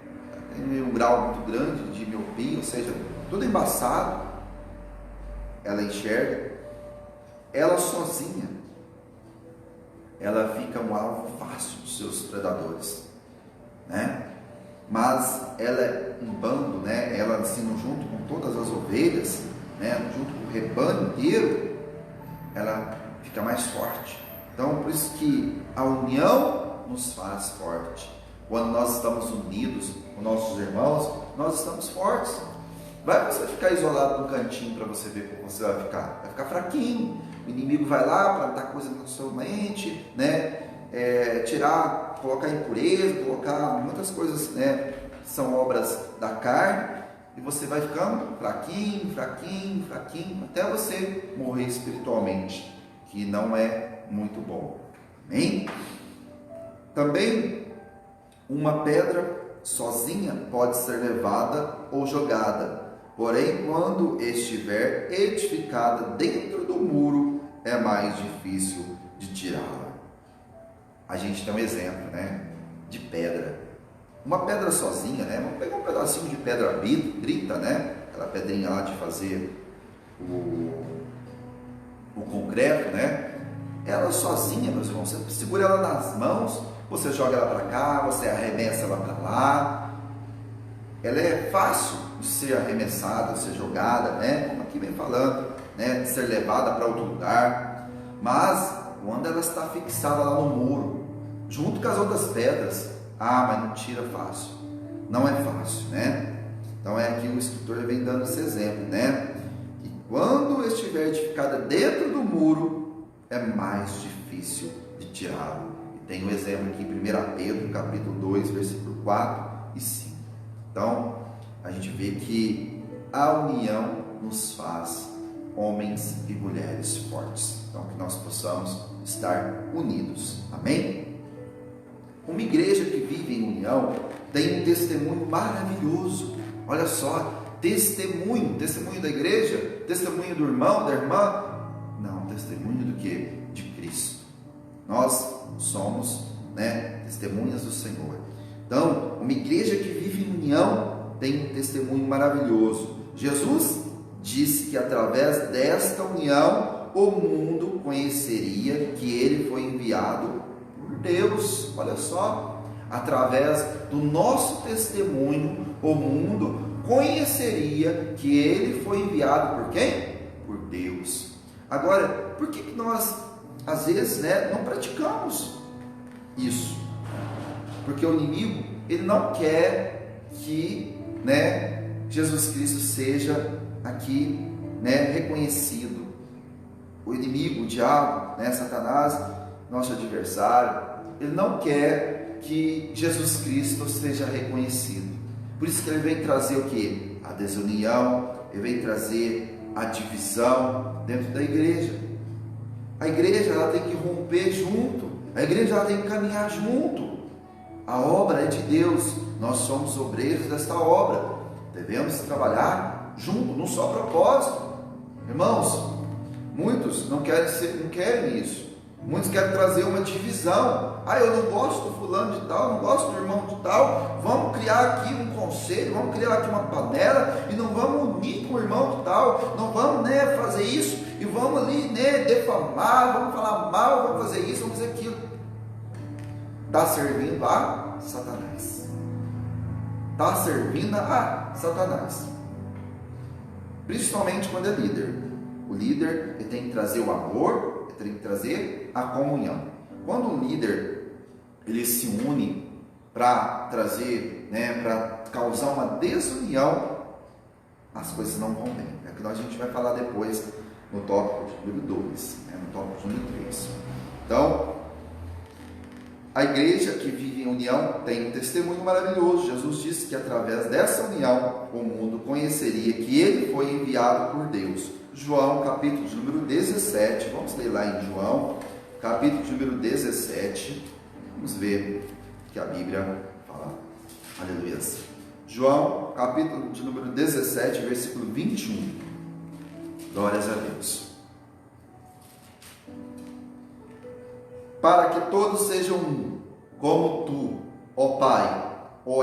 Tem um grau muito grande de miopia, ou seja, tudo embaçado. Ela enxerga. Ela sozinha, ela fica um alvo fácil dos seus predadores, né? Mas ela é um bando, né? Ela assim, junto com todas as ovelhas, né? Junto com o rebanho inteiro, ela fica mais forte. Então, por isso que a união nos faz forte. Quando nós estamos unidos com nossos irmãos, nós estamos fortes. Vai você ficar isolado num cantinho para você ver como você vai ficar. Vai ficar fraquinho. O inimigo vai lá para dar coisa na sua mente, né? Colocar impureza, colocar muitas coisas, né? Que são obras da carne. E você vai ficando fraquinho, até você morrer espiritualmente, que não é muito bom. Amém? Também, uma pedra sozinha pode ser levada ou jogada, porém, quando estiver edificada dentro do muro, é mais difícil de tirá-la. A gente tem um exemplo, né, de pedra. Uma pedra sozinha, né? Vamos pegar um pedacinho de pedra brita, né? Aquela pedrinha lá de fazer o concreto, né? Ela sozinha, meus irmãos, você segura ela nas mãos, você joga ela para cá, você arremessa ela para lá. Ela é fácil de ser arremessada, de ser jogada, né? Como aqui vem falando, né? De ser levada para outro lugar. Mas quando ela está fixada lá no muro, junto com as outras pedras, mas não tira fácil. Não é fácil, né? Então é aqui o escritor vem dando esse exemplo, né? Que quando estiver edificada dentro do muro, é mais difícil de tirá-lo. E tem um exemplo aqui em 1 Pedro, capítulo 2, versículo 4 e 5. Então, a gente vê que a união nos faz homens e mulheres fortes. Então, que nós possamos estar unidos. Amém? Uma igreja que vive em união tem um testemunho maravilhoso. Olha só, testemunho da igreja, testemunho do irmão, da irmã. Não, testemunho do quê? De Cristo. Nós somos, né, testemunhas do Senhor. Então, uma igreja que vive em união tem um testemunho maravilhoso. Jesus disse que através desta união o mundo conheceria que ele foi enviado por Deus. Olha só, através do nosso testemunho o mundo conheceria que ele foi enviado por quem? Por Deus. Agora, por que nós às vezes, né, não praticamos isso? Porque o inimigo, ele não quer que, né, Jesus Cristo seja aqui, né, reconhecido. o inimigo, o diabo, né, Satanás, nosso adversário, ele não quer que Jesus Cristo seja reconhecido. Por isso que ele vem trazer o quê? A desunião, ele vem trazer a divisão dentro da igreja. A igreja ela tem que romper junto, a igreja ela tem que caminhar junto. A obra é de Deus, nós somos obreiros desta obra, devemos trabalhar junto, num só propósito. Irmãos, muitos não querem isso. Muitos querem trazer uma divisão. Eu não gosto do fulano de tal, não gosto do irmão de tal. Vamos criar aqui um conselho, vamos criar aqui uma panela e não vamos unir com o irmão de tal. Não vamos, fazer isso e vamos ali, defamar, vamos falar mal, vamos fazer isso, vamos fazer aquilo. Está servindo a Satanás. Está servindo a Satanás. Principalmente quando é líder. O líder ele tem que trazer o amor, ele tem que trazer a comunhão. Quando o líder ele se une para trazer, para causar uma desunião, as coisas não vão bem. É o que a gente vai falar depois no tópico número 2, no tópico número 3. Então, a igreja que vive em união tem um testemunho maravilhoso. Jesus disse que através dessa união o mundo conheceria que ele foi enviado por Deus. João, capítulo de número 17, vamos ler lá em João, capítulo de número 17, vamos ver o que a Bíblia fala. Aleluia. João, capítulo de número 17, versículo 21. Glórias a Deus. Para que todos sejam um, como tu, ó Pai,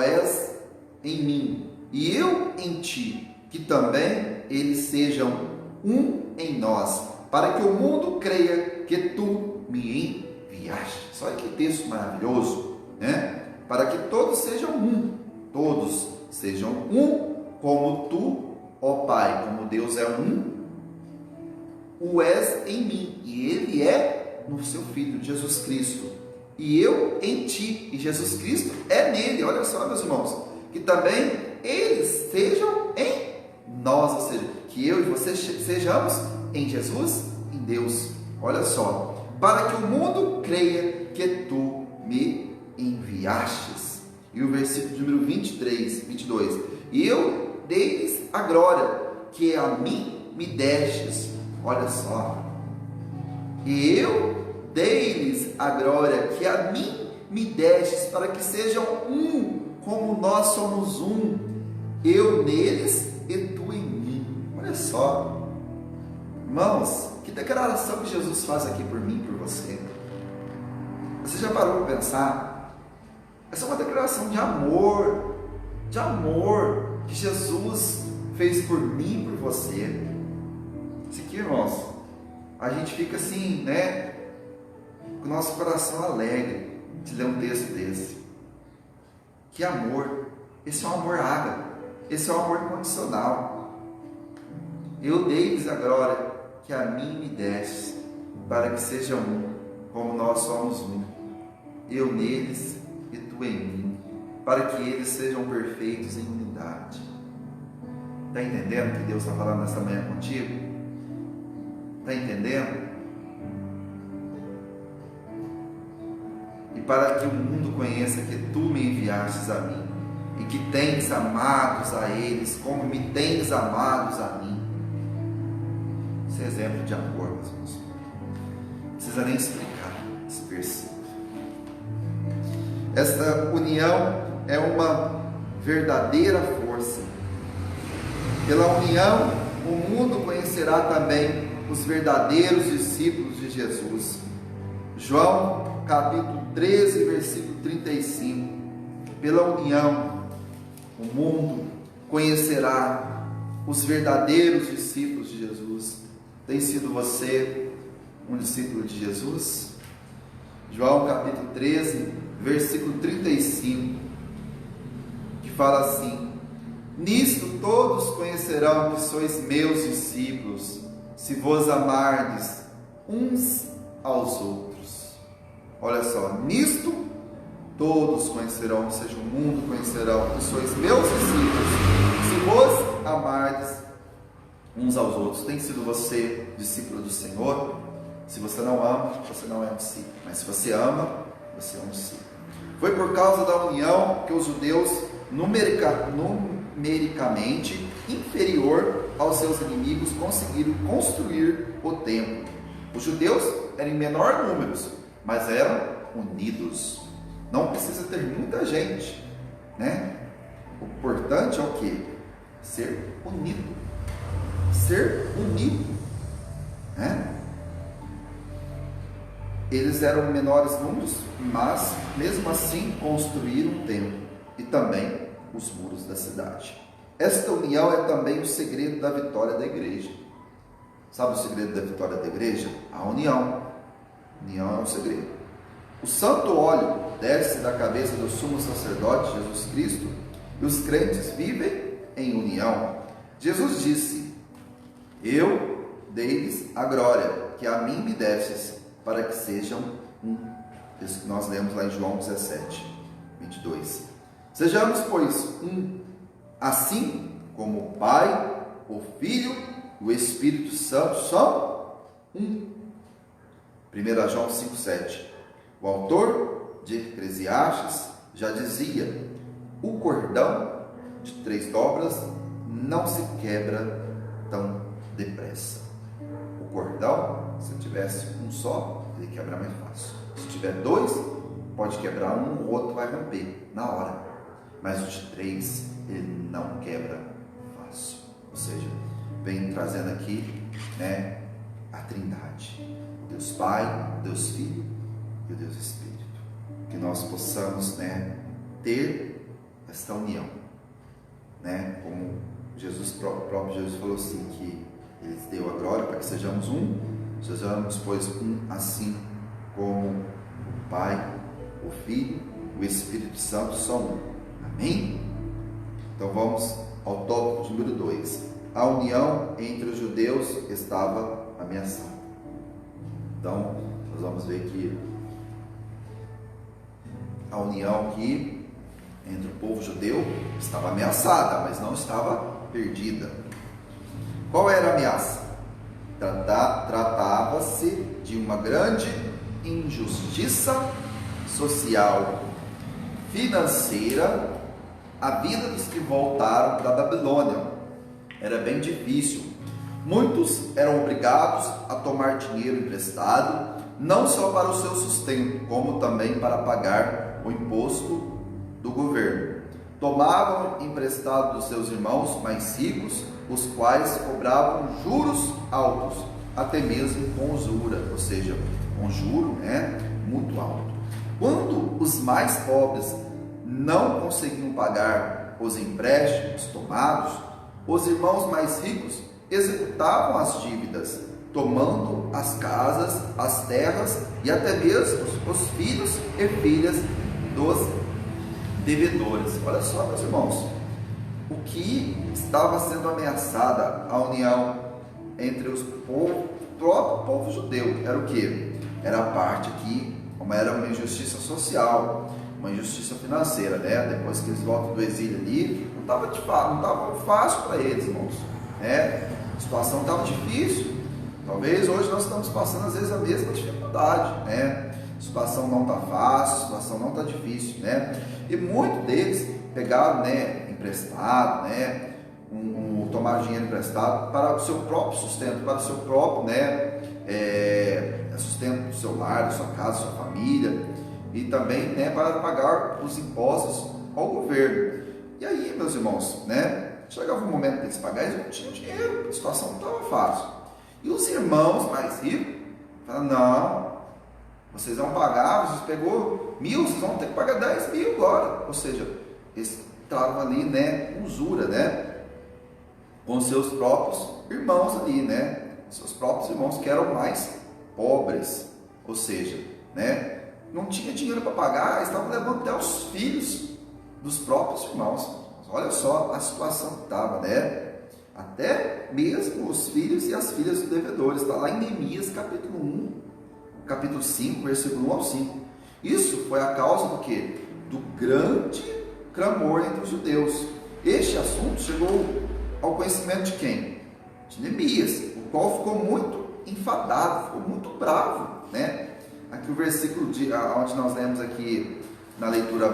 és em mim, e eu em ti, que também eles sejam um em nós, para que o mundo creia que tu me enviaste. Olha que texto maravilhoso, Para que todos sejam um, como tu, ó Pai, como Deus é um, o és em mim, e ele é no seu Filho, Jesus Cristo, e eu em ti, e Jesus Cristo é nele. Olha só, meus irmãos, que também eles sejam em nós, ou seja, que eu e você sejamos em Jesus, em Deus. Olha só, para que o mundo creia que tu me enviastes. E o versículo número 22, e eu dei-lhes a glória que a mim me destes. Olha só, e eu dei-lhes a glória que a mim me destes, para que sejam um, como nós somos um, eu neles e tu em mim. Olha só, irmãos, que declaração que Jesus faz aqui por mim e por você. Você já parou para pensar? Essa é uma declaração de amor que Jesus fez por mim e por você. Isso aqui, irmãos, a gente fica assim, com o nosso coração alegre de ler um texto desse. Que amor! Esse é um amor ágape, esse é um amor incondicional. Eu dei-lhes a glória que a mim me deste, para que sejam um, como nós somos um. Eu neles e tu em mim, para que eles sejam perfeitos em unidade. Está entendendo o que Deus está falando nessa manhã contigo? Está entendendo? E para que o mundo conheça que tu me enviastes a mim, e que tens amados a eles, como me tens amados a mim. Esse é exemplo de amor, meus irmãos. Não precisa nem explicar esse versículo. Esta união é uma verdadeira força. Pela união, o mundo conhecerá também os verdadeiros discípulos de Jesus. João, capítulo 13, versículo 35. Pela união, o mundo conhecerá os verdadeiros discípulos de Jesus. Tem sido você um discípulo de Jesus? João, capítulo 13, versículo 35, que fala assim: nisto todos conhecerão que sois meus discípulos, se vos amardes uns aos outros. Olha só, nisto todos conhecerão, ou seja, o mundo conhecerão que sois meus discípulos, se vos amardes uns aos outros. Tem sido você discípulo do Senhor? Se você não ama, você não é um discípulo. Mas se você ama, você é um discípulo. Foi por causa da união que os judeus, numericamente inferior aos seus inimigos, conseguiram construir o templo. Os judeus eram em menor números, mas eram unidos. Não precisa ter muita gente, né? O importante é o quê? Ser unido. Ser unido, né? Eles eram menores números, mas mesmo assim construíram um templo e também os muros da cidade. Esta união é também o segredo da vitória da igreja. Sabe o segredo da vitória da igreja? A união. União é um segredo. O santo óleo desce da cabeça do sumo sacerdote Jesus Cristo e os crentes vivem em união. Jesus disse: eu dei-lhes a glória que a mim me destes, para que sejam um. Isso que nós lemos lá em João 17, 22. Sejamos, pois, um, assim como o Pai, o Filho e o Espírito Santo são um. 1 João 5,7. O autor de Eclesiastes já dizia: o cordão de 3 dobras não se quebra tão depressa. O cordão, se tivesse um só, ele quebra mais fácil. Se tiver 2, pode quebrar um, o outro vai romper na hora. Mas o de 3, ele não quebra fácil. Ou seja, vem trazendo aqui, né, a Trindade: o Deus Pai, o Deus Filho e o Deus Espírito. Que nós possamos, né, ter esta união, né, como Jesus, próprio Jesus falou assim, que Ele deu a glória para que sejamos um. Sejamos, pois, um, assim como o Pai, o Filho, o Espírito Santo são um. Amém? Então vamos ao tópico número 2. A união entre os judeus estava ameaçada. Então, nós vamos ver que a união aqui entre o povo judeu estava ameaçada, mas não estava perdida. Qual era a ameaça? Tratava-se de uma grande injustiça social, financeira. A vida dos que voltaram da Babilônia era bem difícil. Muitos eram obrigados a tomar dinheiro emprestado, não só para o seu sustento, como também para pagar o imposto do governo. Tomavam emprestado dos seus irmãos mais ricos, os quais cobravam juros altos, até mesmo com usura, ou seja, com juro, né, muito alto. Quando os mais pobres não conseguiam pagar os empréstimos tomados, os irmãos mais ricos executavam as dívidas, tomando as casas, as terras e até mesmo os filhos e filhas dos devedores. Olha só, meus irmãos, o que estava sendo ameaçada a união entre o próprio povo judeu era o que? Era a parte aqui, como era uma injustiça social, uma injustiça financeira, né? Depois que eles voltam do exílio ali, não estava fácil para eles, irmãos, né? A situação estava difícil. Talvez hoje nós estamos passando às vezes a mesma dificuldade, né? A situação não está fácil, a situação não está difícil, né? E muitos deles pegaram, né, emprestado, né, tomar dinheiro emprestado para o seu próprio sustento, para o seu próprio, né, sustento do seu lar, da sua casa, da sua família, e também, né, para pagar os impostos ao governo. E aí, meus irmãos, né, chegava um momento que eles pagavam, eles não tinham dinheiro, a situação não estava fácil. E os irmãos mais ricos falaram: não, vocês vão pagar, vocês pegou 1.000, vocês vão ter que pagar 10.000 agora. Ou seja, eles estavam ali, né, usura, né, com seus próprios irmãos ali, né, seus próprios irmãos que eram mais pobres. Ou seja, né, não tinha dinheiro para pagar, eles estavam levando até os filhos dos próprios irmãos. Olha só a situação que estava, né? Até mesmo os filhos e as filhas dos devedores. Está lá em Neemias capítulo 1, capítulo 5, versículo 1 ao 5. Isso foi a causa do quê? Do grande clamor entre os judeus. Este assunto chegou ao conhecimento de quem? de Neemias, o qual ficou muito enfadado, ficou muito bravo, né? Aqui o versículo onde nós lemos aqui na leitura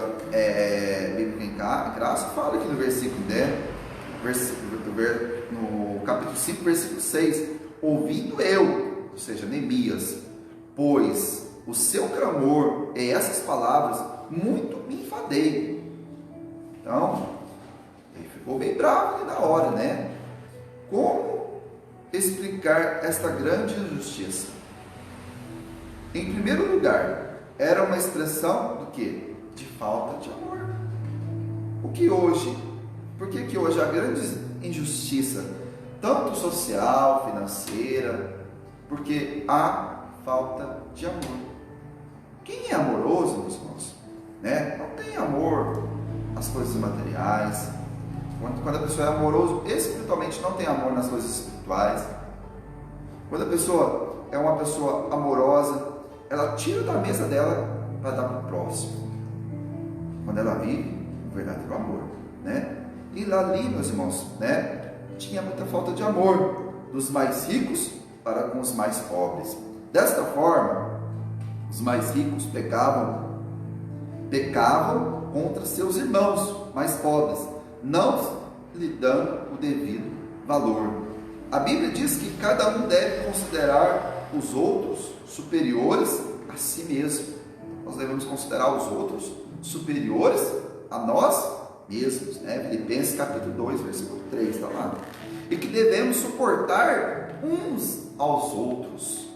bíblica em graça, fala aqui no versículo 10, no capítulo 5, versículo 6, ouvindo eu, ou seja, Neemias, pois o seu clamor e essas palavras, muito me enfadei. Então, ele ficou bem bravo ali na hora, né? Como explicar esta grande injustiça? Em primeiro lugar, era uma expressão do quê? De falta de amor. Por que hoje a grande injustiça, tanto social, financeira, porque há falta de amor. Quem é amoroso, meus irmãos, né? Não tem amor às coisas materiais. Quando a pessoa é amorosa, espiritualmente não tem amor nas coisas espirituais. Quando a pessoa é uma pessoa amorosa, ela tira da mesa dela para dar para o próximo. Quando ela vive o verdadeiro amor, né? E lá ali, meus irmãos, né? Tinha muita falta de amor dos mais ricos para com os mais pobres. Desta forma, os mais ricos pecavam contra seus irmãos mais pobres, não lhe dando o devido valor. A Bíblia diz que cada um deve considerar os outros superiores a si mesmo. Nós devemos considerar os outros superiores a nós mesmos, né? Filipenses capítulo 2, versículo 3, está lá. E que devemos suportar uns aos outros.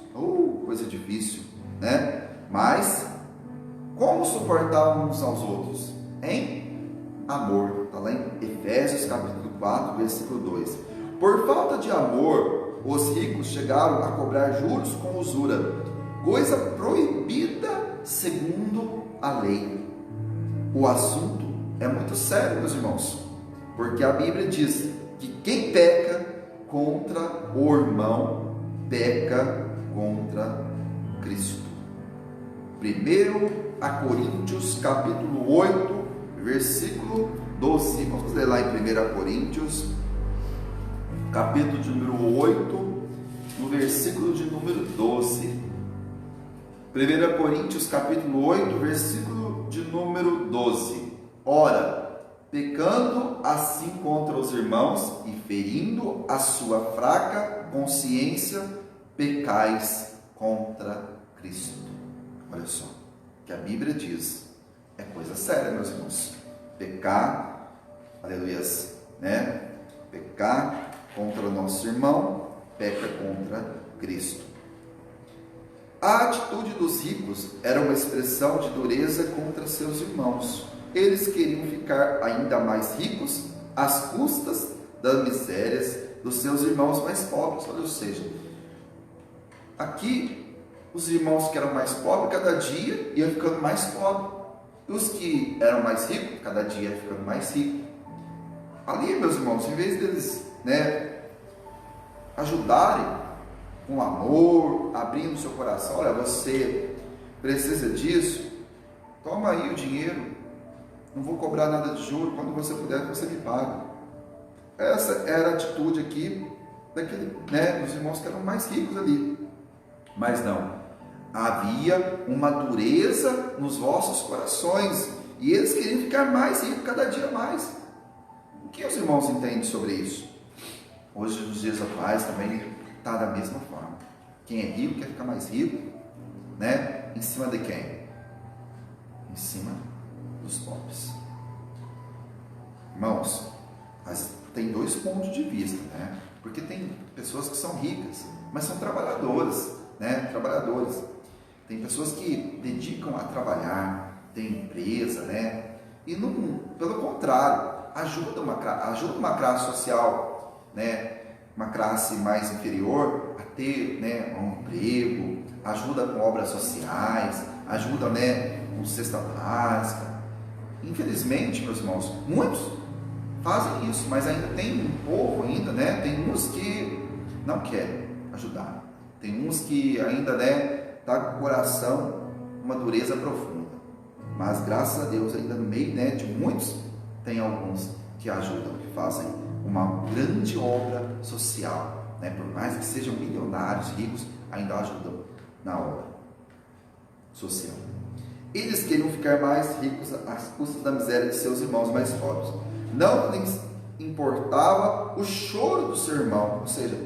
Coisa difícil, né? Mas como suportar uns aos outros? Em amor. Está lá em Efésios capítulo 4, versículo 2. Por falta de amor, os ricos chegaram a cobrar juros com usura, coisa proibida segundo a lei. O assunto é muito sério, meus irmãos, porque a Bíblia diz que quem peca contra o irmão, peca contra Cristo. 1 Coríntios capítulo 8, versículo 12. Vamos ler lá em 1 Coríntios, capítulo de número 8, no versículo de número 12. 1 Coríntios capítulo 8, versículo de número 12. Ora, pecando assim contra os irmãos e ferindo a sua fraca consciência, pecais contra Cristo. Olha só, que a Bíblia diz, é coisa séria, meus irmãos. Pecar, aleluias, né? Pecar contra o nosso irmão, peca contra Cristo. A atitude dos ricos era uma expressão de dureza contra seus irmãos. Eles queriam ficar ainda mais ricos às custas das misérias dos seus irmãos mais pobres. Ou seja, aqui os irmãos que eram mais pobres, cada dia iam ficando mais pobres. E os que eram mais ricos, cada dia iam ficando mais ricos. Ali, meus irmãos, em vez deles, né, ajudarem com amor, abrindo seu coração, olha, você precisa disso, toma aí o dinheiro, não vou cobrar nada de juros, quando você puder, você me paga. Essa era a atitude aqui dos irmãos que eram mais ricos ali. Mas não, havia uma dureza nos vossos corações, e eles queriam ficar mais ricos cada dia mais. O que os irmãos entendem sobre isso? Hoje, nos dias atuais, também está da mesma forma. Quem é rico quer ficar mais rico, né? Em cima de quem? Em cima dos pobres. Irmãos, mas tem dois pontos de vista, né? Porque tem pessoas que são ricas, mas são trabalhadoras, né? Trabalhadores. Tem pessoas que dedicam a trabalhar, tem empresa, né? E não, pelo contrário, ajuda uma classe social, né? Uma classe mais inferior a ter, né, um emprego, ajuda com obras sociais, ajuda, né, com cesta básica. Infelizmente, meus irmãos, muitos fazem isso, mas ainda tem um povo ainda, né, tem uns que não querem ajudar, tem uns que ainda, né, tá com o coração uma dureza profunda, mas graças a Deus ainda no meio, né, de muitos, tem alguns que ajudam, que fazem uma grande obra social, né? Por mais que sejam milionários, ricos, ainda ajudam na obra social. Eles queriam ficar mais ricos às custas da miséria de seus irmãos mais pobres. Não lhes importava o choro do seu irmão, ou seja,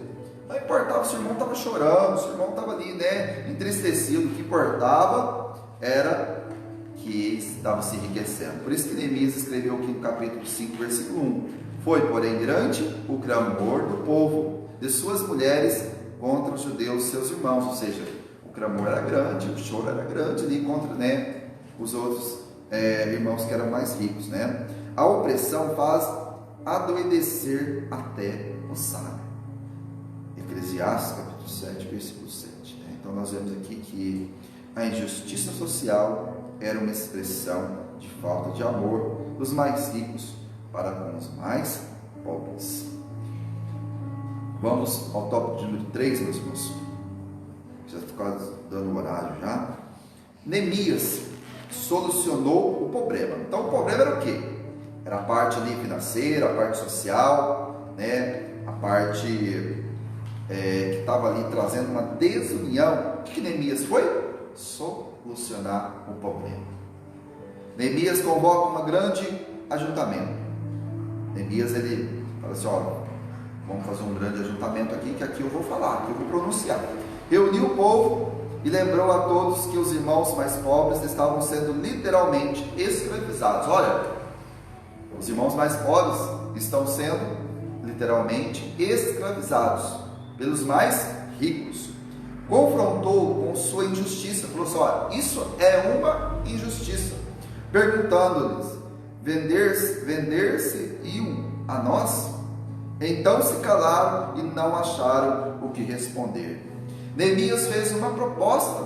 não importava se o irmão estava chorando, se o irmão estava ali, né, entristecido. O que importava era que eles estavam se enriquecendo. Por isso que Neemias escreveu aqui no capítulo 5, versículo 1: foi, porém, grande o clamor do povo, de suas mulheres, contra os judeus, seus irmãos. Ou seja, o clamor era grande, o choro era grande ali contra, né, os outros irmãos que eram mais ricos, né? A opressão faz adoecer até o sábio. Eclesiastes capítulo 7, versículo 7, né? Então nós vemos aqui que a injustiça social era uma expressão de falta de amor dos mais ricos para com os mais pobres. Vamos ao tópico de número 3, meus irmãos. Já está quase dando o horário já. Neemias solucionou o problema. Então o problema era o quê? Era a parte ali financeira, a parte social, né? A parte que estava ali trazendo uma desunião. O que Neemias foi? Solucionar o problema. Neemias convoca um grande ajuntamento. Neemias, ele fala assim: olha, vamos fazer um grande ajuntamento aqui, que aqui eu vou falar, que eu vou pronunciar. Reuniu o povo e lembrou a todos que os irmãos mais pobres estavam sendo literalmente escravizados. Olha, os irmãos mais pobres estão sendo literalmente escravizados pelos mais ricos. Confrontou com sua injustiça, falou assim: olha, isso é uma injustiça. Perguntando-lhes: vender-se-iam a nós? Então se calaram e não acharam o que responder. Neemias fez uma proposta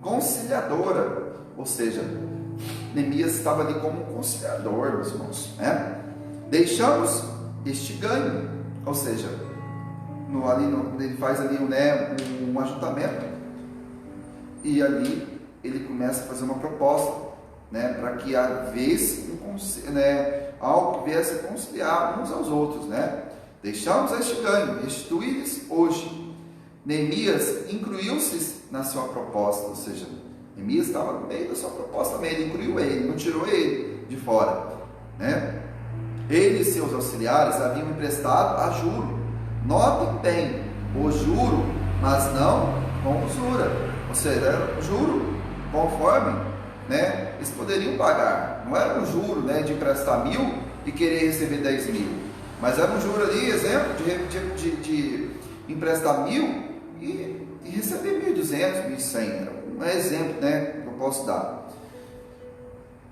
conciliadora, ou seja, Neemias estava ali como um conciliador, meus irmãos, né? Deixamos este ganho, ou seja, ele faz ali, né, um ajuntamento, e ali ele começa a fazer uma proposta, né, para que havesse algo que viesse a conciliar uns aos outros, né? Deixamos este ganho, restituí-lhes hoje. Neemias incluiu-se na sua proposta, ou seja, Neemias estava no meio da sua proposta também, ele incluiu ele, não tirou ele de fora, né? Ele e seus auxiliares haviam emprestado a juro. Notem bem, o juro, mas não com usura, ou seja, era um juro conforme, né, eles poderiam pagar. Não era um juro, né, de emprestar 1.000 e querer receber 10.000, mas era um juro ali, exemplo, de emprestar 1.000 e receber 1.200, 1.100, era um exemplo, né, que eu posso dar.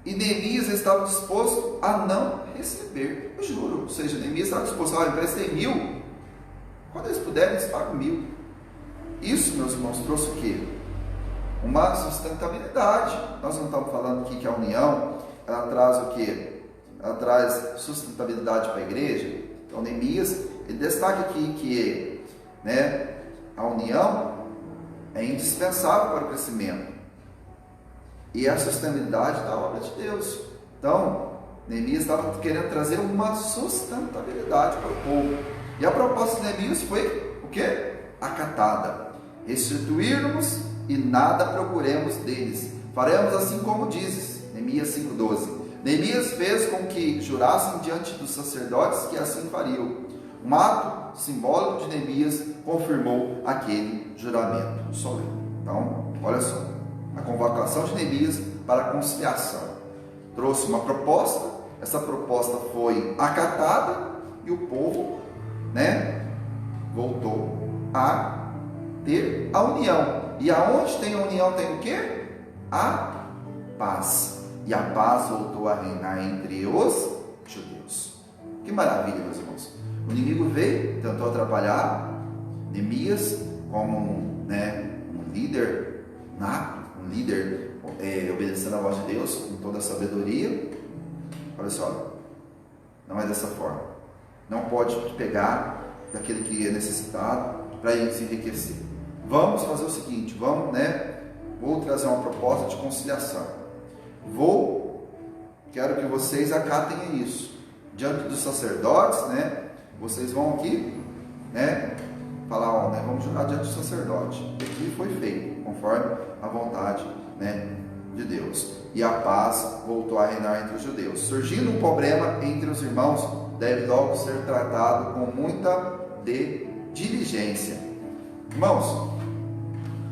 E Neemias estava disposto a não receber o juro, ou seja, Neemias estava disposto a emprestar 1.000, quando eles puderem, eles pagam 1.000. Isso, meus irmãos, trouxe o quê? Uma sustentabilidade. Nós não estamos falando aqui que a união, ela traz o quê? Ela traz sustentabilidade para a igreja. Então, Neemias, ele destaca aqui que, né, a união é indispensável para o crescimento e a sustentabilidade da obra de Deus. Então, Neemias estava querendo trazer uma sustentabilidade para o povo. E a proposta de Neemias foi o quê? Acatada. Restituirmos e nada procuremos deles. Faremos assim como dizes. Neemias 5,12. Neemias fez com que jurassem diante dos sacerdotes que assim fariam. Um ato simbólico de Neemias confirmou aquele juramento solene. Então, olha só. A convocação de Neemias para a conciliação trouxe uma proposta. Essa proposta foi acatada e o povo, né, voltou a ter a união. E aonde tem a união tem o quê? A paz. E a paz voltou a reinar entre os judeus. Que maravilha, meus irmãos. O inimigo veio, tentou atrapalhar Neemias como um líder nato, um líder obedecendo a voz de Deus com toda a sabedoria. Olha só, não é dessa forma. Não pode pegar daquele que é necessitado para ele se enriquecer. Vamos fazer o seguinte, vou trazer uma proposta de conciliação. Quero que vocês acatem isso. Diante dos sacerdotes, vocês vão aqui, falar, ó, né, vamos julgar diante do sacerdote. E aqui foi feito, conforme a vontade, né, de Deus. E a paz voltou a reinar entre os judeus. Surgindo um problema entre os irmãos, deve logo ser tratado com muita diligência. Irmãos,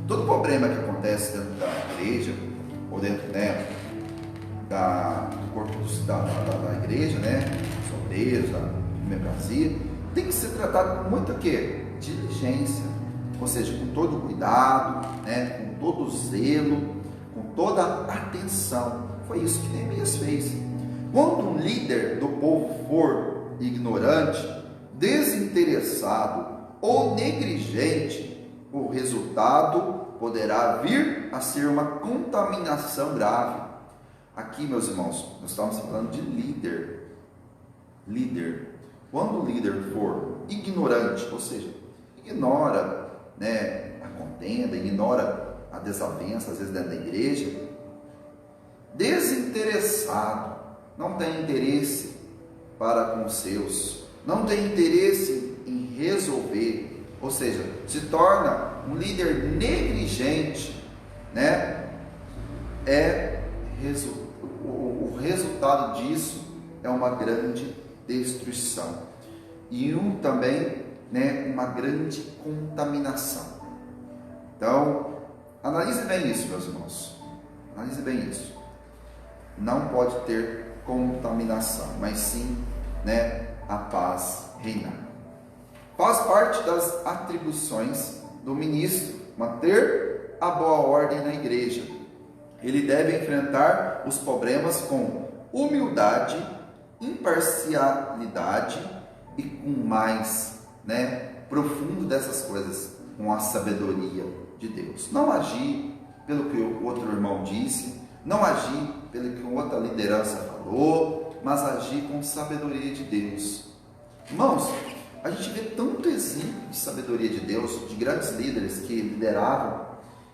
todo problema que acontece dentro da igreja, ou dentro, né, do corpo da igreja, né, dos obreiros, da membresia, tem que ser tratado com muita diligência, ou seja, com todo cuidado, né, com todo zelo, com toda atenção. Foi isso que Neemias fez. Quando um líder do povo for ignorante, desinteressado ou negligente, o resultado poderá vir a ser uma contaminação grave. Aqui, meus irmãos, nós estamos falando de líder. Quando o líder for ignorante, ou seja, ignora, né, a contenda, ignora a desavença, às vezes dentro da igreja, desinteressado, não tem interesse para com os seus, não tem interesse em resolver, ou seja, se torna um líder negligente, né? O resultado disso é uma grande destruição e também, né, uma grande contaminação. Então, analise bem isso, meus irmãos. Analise bem isso. Não pode ter contaminação, mas sim, né, a paz reinar. Faz parte das atribuições do ministro manter a boa ordem na igreja. Ele deve enfrentar os problemas com humildade, imparcialidade e com mais, né, profundo dessas coisas, com a sabedoria de Deus. Não agir pelo que o outro irmão disse, não agir pelo que outra liderança falou, mas agir com sabedoria de Deus. Irmãos, a gente vê tanto exemplo de sabedoria de Deus, de grandes líderes que lideravam,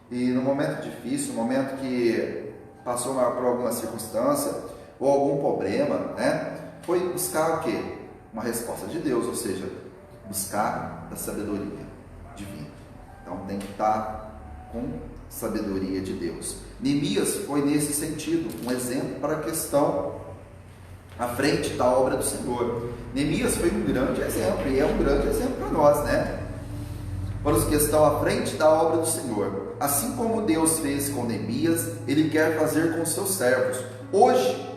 e no momento difícil, no momento que passou por alguma circunstância ou algum problema, né, foi buscar o quê? Uma resposta de Deus, ou seja, buscar a sabedoria divina. Então tem que estar com sabedoria de Deus. Neemias foi nesse sentido um exemplo para a questão à frente da obra do Senhor. Neemias foi um grande exemplo e é um grande exemplo para nós, né? Para os que estão à frente da obra do Senhor. Assim como Deus fez com Neemias, Ele quer fazer com seus servos. Hoje,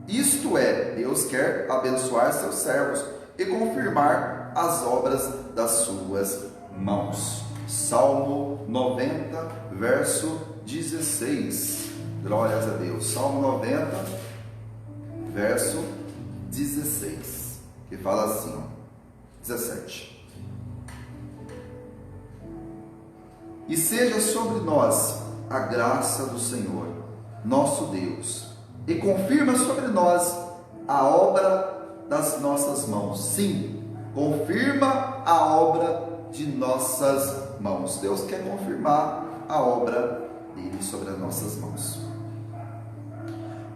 isto é, Deus quer abençoar seus servos e confirmar as obras das suas mãos. Salmo 90, verso 16. Glórias a Deus. Salmo 90, verso 16, que fala assim, 17. E seja sobre nós a graça do Senhor, nosso Deus, e confirma sobre nós a obra das nossas mãos. Sim, confirma a obra de nossas mãos. Deus quer confirmar a obra dele sobre as nossas mãos.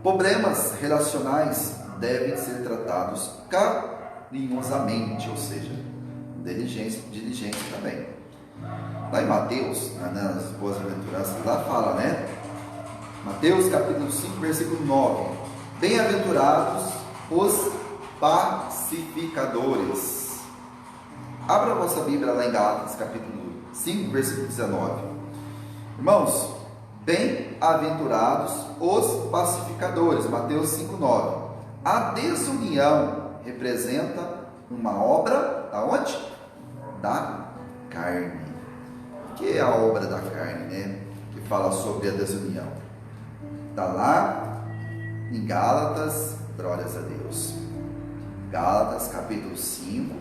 Problemas relacionais devem ser tratados carinhosamente, ou seja, diligência também. Lá em Mateus, nas boas-aventuranças, lá fala, né? Mateus capítulo 5, versículo 9. Bem-aventurados os pacificadores. Abra a vossa Bíblia lá em Gálatas, capítulo 5, versículo 19. Irmãos, bem-aventurados os pacificadores. Mateus 5, 9. A desunião representa uma obra da onde? Da carne. O que é a obra da carne, né? Que fala sobre a desunião. Está lá em Gálatas, glórias a Deus. Gálatas, capítulo 5,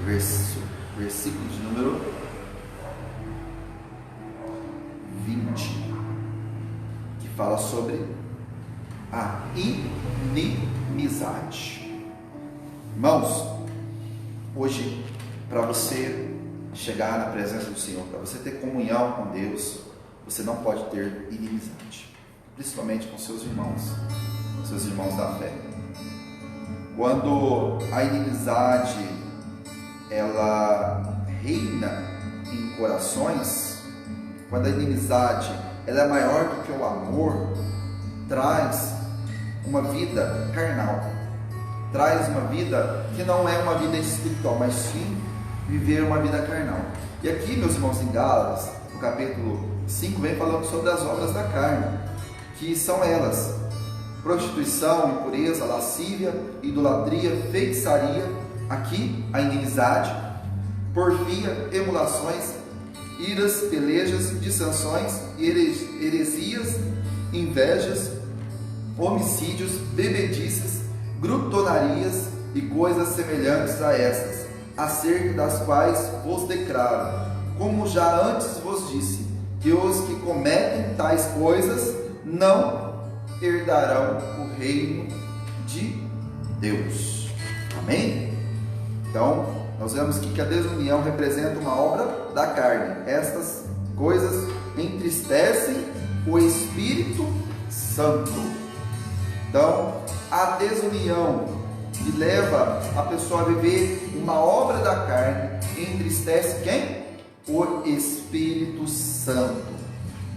versículo de número 20, que fala sobre a inimizade. Irmãos, hoje, para você chegar na presença do Senhor, para você ter comunhão com Deus, você não pode ter inimizade, principalmente com seus irmãos da fé. Quando a inimizade ela reina em corações, quando a inimizade ela é maior do que o amor, traz uma vida carnal, traz uma vida que não é uma vida espiritual, mas sim viver uma vida carnal. E aqui, meus irmãos, em Gálatas, no capítulo 5, vem falando sobre as obras da carne, que são elas: prostituição, impureza, lascívia, idolatria, feitiçaria, aqui a inimizade, porfia, emulações, iras, pelejas, dissensões, heresias, invejas, homicídios, bebedices, grutonarias e coisas semelhantes a estas, acerca das quais vos declaro, como já antes vos disse, que os que cometem tais coisas não herdarão o reino de Deus. Amém? Então, nós vemos que a desunião representa uma obra da carne. Estas coisas entristecem o Espírito Santo. Então, a desunião que leva a pessoa a viver uma obra da carne entristece quem? O Espírito Santo.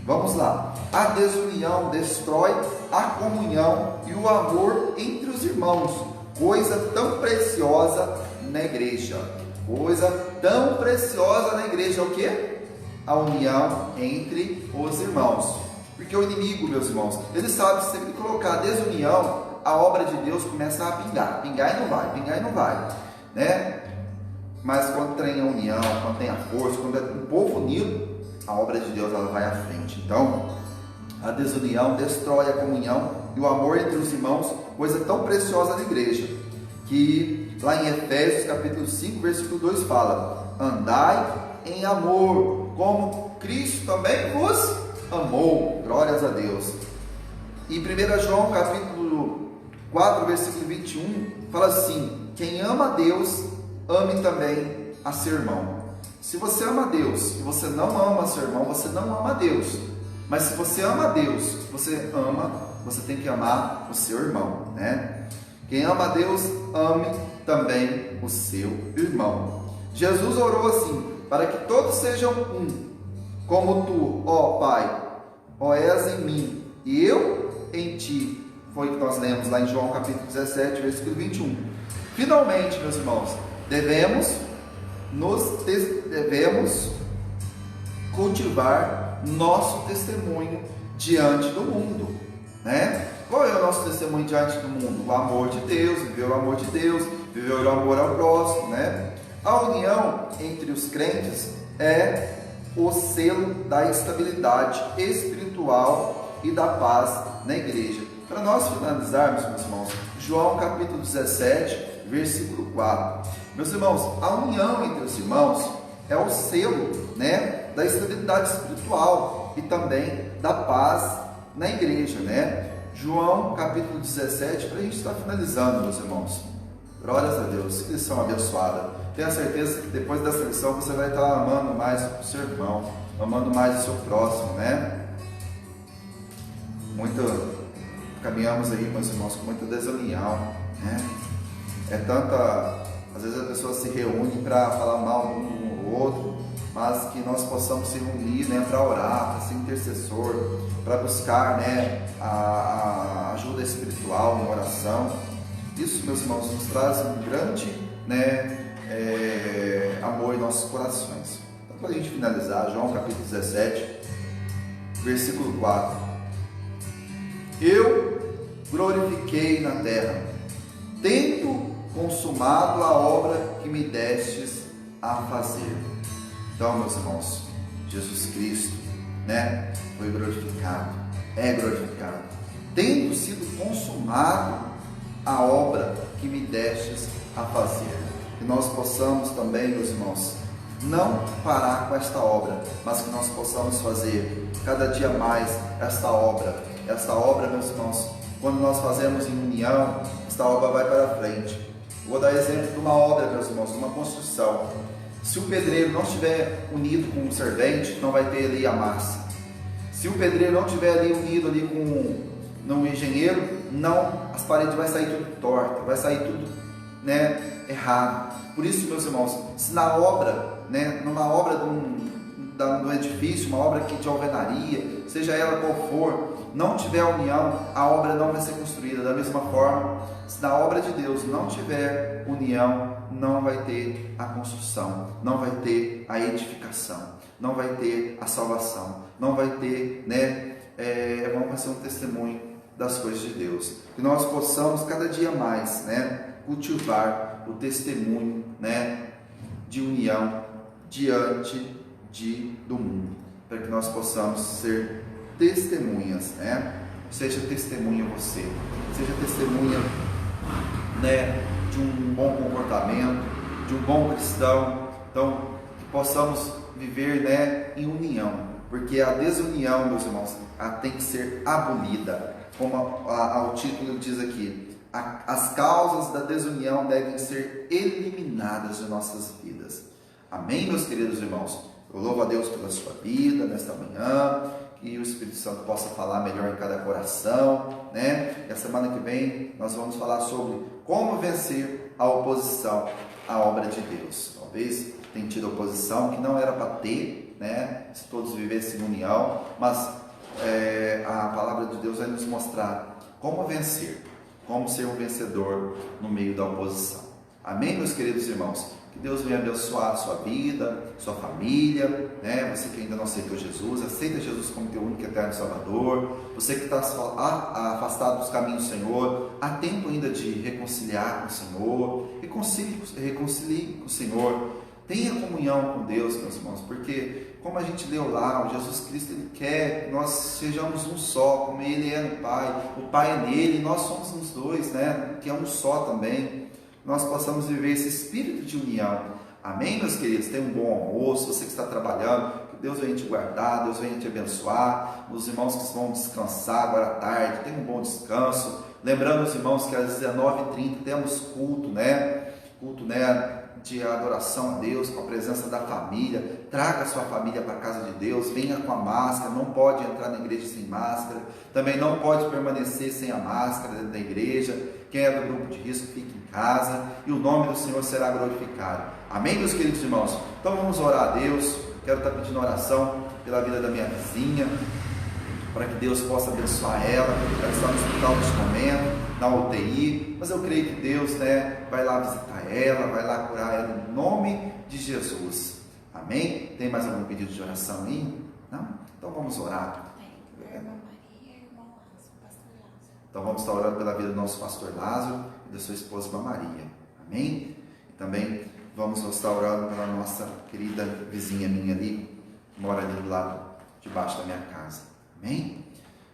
Vamos lá. A desunião destrói a comunhão e o amor entre os irmãos, coisa tão preciosa na igreja. Coisa tão preciosa na igreja é o quê? A união entre os irmãos. Porque o inimigo, meus irmãos, ele sabe que se ele colocar a desunião, a obra de Deus começa a pingar. Pingar e não vai, pingar e não vai, né? Mas quando tem a união, quando tem a força, quando é um povo unido, a obra de Deus ela vai à frente. Então, a desunião destrói a comunhão e o amor entre os irmãos, coisa tão preciosa na igreja, que lá em Efésios capítulo 5, versículo 2 fala: andai em amor, como Cristo também vos amou. Glórias a Deus. E 1 João capítulo 4, versículo 21 fala assim: quem ama a Deus, ame também a seu irmão. Se você ama a Deus e você não ama seu irmão, você não ama a Deus. Mas se você ama a Deus, você tem que amar o seu irmão, né? Quem ama a Deus, ame também o seu irmão. Jesus orou assim: para que todos sejam um, como tu, ó Pai, ó és em mim e eu em ti. Foi o que nós lemos lá em João capítulo 17, versículo 21. Finalmente, meus irmãos, devemos cultivar nosso testemunho diante do mundo, né? Qual é o nosso testemunho diante do mundo? O amor de Deus, viver o amor de Deus, viver o amor ao próximo, né? A união entre os crentes é o selo da estabilidade espiritual e da paz na igreja. Para nós finalizarmos, meus irmãos, João capítulo 17, versículo 4. Meus irmãos, a união entre os irmãos é o selo, né, da estabilidade espiritual e também da paz na igreja, né? João capítulo 17, para a gente estar finalizando, meus irmãos. Glórias a Deus, que lição abençoada. Tenho a certeza que depois dessa lição você vai estar amando mais o seu irmão, amando mais o seu próximo, né? Caminhamos aí, meus irmãos, com muita desunião, né? Às vezes a pessoa se reúne para falar mal um do outro, mas que nós possamos se reunir, né, para orar, para ser intercessor, para buscar, né, a ajuda espiritual em oração. Isso, meus irmãos, nos traz um grande, né, amor em nossos corações. Então, para a gente finalizar, João capítulo 17, versículo 4. Eu glorifiquei na terra, tendo consumado a obra que me destes a fazer. Então, meus irmãos, Jesus Cristo, né, foi glorificado, é glorificado, tendo sido consumado a obra que me destes a fazer. Que nós possamos também, meus irmãos, não parar com esta obra, mas que nós possamos fazer cada dia mais esta obra. Esta obra, meus irmãos, quando nós fazemos em união, esta obra vai para frente. Vou dar exemplo de uma obra, meus irmãos, de uma construção. Se o pedreiro não estiver unido com o servente, não vai ter ali a massa. Se o pedreiro não estiver ali unido ali com o engenheiro, não, as paredes vai sair tudo torta, vai sair tudo, né, errado. Por isso, meus irmãos, se na obra né, numa obra do edifício, uma obra aqui de alvenaria, seja ela qual for, não tiver união, a obra não vai ser construída. Da mesma forma, se na obra de Deus não tiver união, não vai ter a construção, não vai ter a edificação, não vai ter a salvação, não vai ter, né, vamos ser um testemunho das coisas de Deus. Que nós possamos cada dia mais, né, cultivar o testemunho, né, de união diante do mundo, para que nós possamos ser testemunhas, né? Seja testemunha você, seja testemunha, né, de um bom comportamento, de um bom cristão. Então, que possamos viver, né, em união, porque a desunião, meus irmãos, tem que ser abolida, como o título diz aqui. As causas da desunião devem ser eliminadas de nossas vidas. Amém, meus queridos irmãos? Eu louvo a Deus pela sua vida nesta manhã, que o Espírito Santo possa falar melhor em cada coração, né? E a semana que vem nós vamos falar sobre como vencer a oposição à obra de Deus. Talvez tenha tido oposição que não era para ter, né? Se todos vivessem em união, mas a palavra de Deus vai nos mostrar como vencer, como ser um vencedor no meio da oposição. Amém, meus queridos irmãos? Que Deus venha abençoar a sua vida, sua família, né? Você que ainda não aceitou Jesus, aceita Jesus como teu único e eterno Salvador. Você que está afastado dos caminhos do Senhor, há tempo ainda de reconciliar com o Senhor. Reconcilie com o Senhor. Tenha comunhão com Deus, meus irmãos, porque como a gente leu lá, o Jesus Cristo, Ele quer que nós sejamos um só, como Ele é no Pai, o Pai é nele, e nós somos os dois, né? Que é um só também. Nós possamos viver esse espírito de união. Amém, meus queridos? Tenha um bom almoço, você que está trabalhando, que Deus venha te guardar, Deus venha te abençoar. Os irmãos que vão descansar agora à tarde, tenham um bom descanso. Lembrando os irmãos que às 19h30 temos culto, né? Culto, né, de adoração a Deus, com a presença da família. Traga a sua família para a casa de Deus, venha com a máscara, não pode entrar na igreja sem máscara, também não pode permanecer sem a máscara dentro da igreja. Quem é do grupo de risco, fique em casa e o nome do Senhor será glorificado. Amém, meus queridos irmãos? Então vamos orar a Deus. Quero estar pedindo oração pela vida da minha vizinha, para que Deus possa abençoar ela. Ela está no hospital neste momento, na UTI, mas eu creio que Deus, né, vai lá visitar ela, vai lá curar ela em nome de Jesus. Amém? Tem mais algum pedido de oração aí? Não? Então vamos orar. Então vamos estar orando pela vida do nosso pastor Lázaro e da sua esposa Irmã Maria. Amém? E também vamos estar orando pela nossa querida vizinha minha ali, que mora ali do lado debaixo da minha casa. Amém?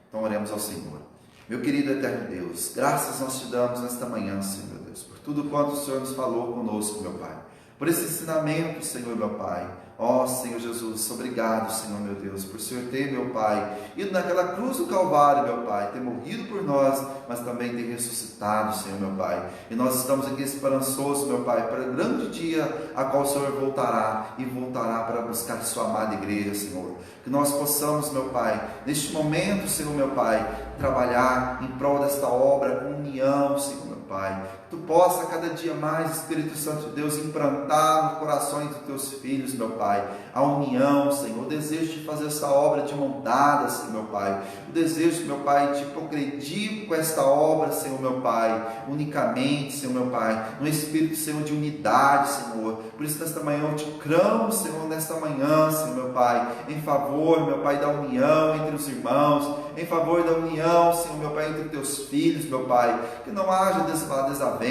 Então oremos ao Senhor. Meu querido eterno Deus, graças nós te damos nesta manhã, Senhor meu Deus, por tudo quanto o Senhor nos falou conosco, meu Pai. Por esse ensinamento, Senhor meu Pai. Ó Senhor Jesus, obrigado, Senhor meu Deus, por o Senhor ter, meu Pai, ido naquela cruz do Calvário, meu Pai, ter morrido por nós, mas também ter ressuscitado, Senhor meu Pai. E nós estamos aqui esperançosos, meu Pai, para o grande dia a qual o Senhor voltará e voltará para buscar sua amada igreja, Senhor. Que nós possamos, meu Pai, neste momento, Senhor meu Pai, trabalhar em prol desta obra com união, Senhor meu Pai. Tu possa cada dia mais, Espírito Santo de Deus, implantar nos corações dos teus filhos, meu Pai, a união, Senhor, o desejo de fazer essa obra de mão dada, Senhor meu Pai, o desejo, meu Pai, de progredir com esta obra, Senhor meu Pai, unicamente, Senhor meu Pai, no Espírito, Senhor, de unidade, Senhor. Por isso, nesta manhã, eu te clamo, Senhor, nesta manhã, Senhor meu Pai, em favor, meu Pai, da união entre os irmãos, em favor da união, Senhor meu Pai, entre teus filhos, meu Pai, que não haja desavença,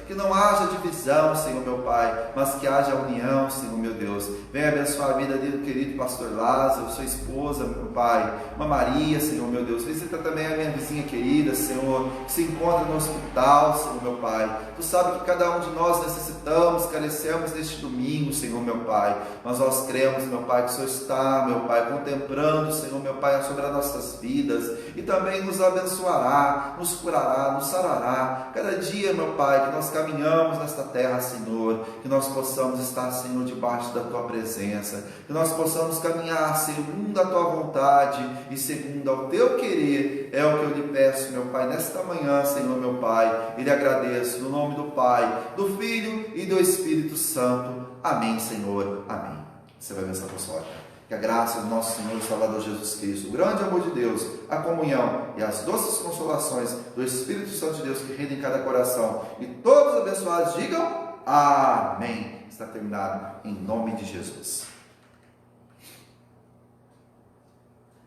que não haja divisão, Senhor meu Pai, mas que haja união, Senhor meu Deus. Venha abençoar a vida do querido pastor Lázaro, sua esposa, meu Pai, Irmã Maria, Senhor meu Deus. Visita também a minha vizinha querida, Senhor, que se encontra no hospital, Senhor meu Pai. Tu sabes que cada um de nós necessitamos, carecemos neste domingo, Senhor meu Pai, mas nós cremos, meu Pai, que o Senhor está, meu Pai, contemplando, Senhor meu Pai, sobre as nossas vidas. vidas e também nos abençoará, nos curará, nos sarará. Cada dia, meu Pai, que nós caminhamos nesta terra, Senhor, que nós possamos estar, Senhor, debaixo da Tua presença, que nós possamos caminhar segundo a Tua vontade e segundo ao Teu querer. É o que eu lhe peço, meu Pai, nesta manhã, Senhor, meu Pai, e lhe agradeço no nome do Pai, do Filho e do Espírito Santo. Amém, Senhor. Amém. Você vai ver essa pessoa. Que a graça do nosso Senhor e Salvador Jesus Cristo, o grande amor de Deus, a comunhão e as doces consolações do Espírito Santo de Deus que reina em cada coração, e todos abençoados digam amém. Está terminado em nome de Jesus.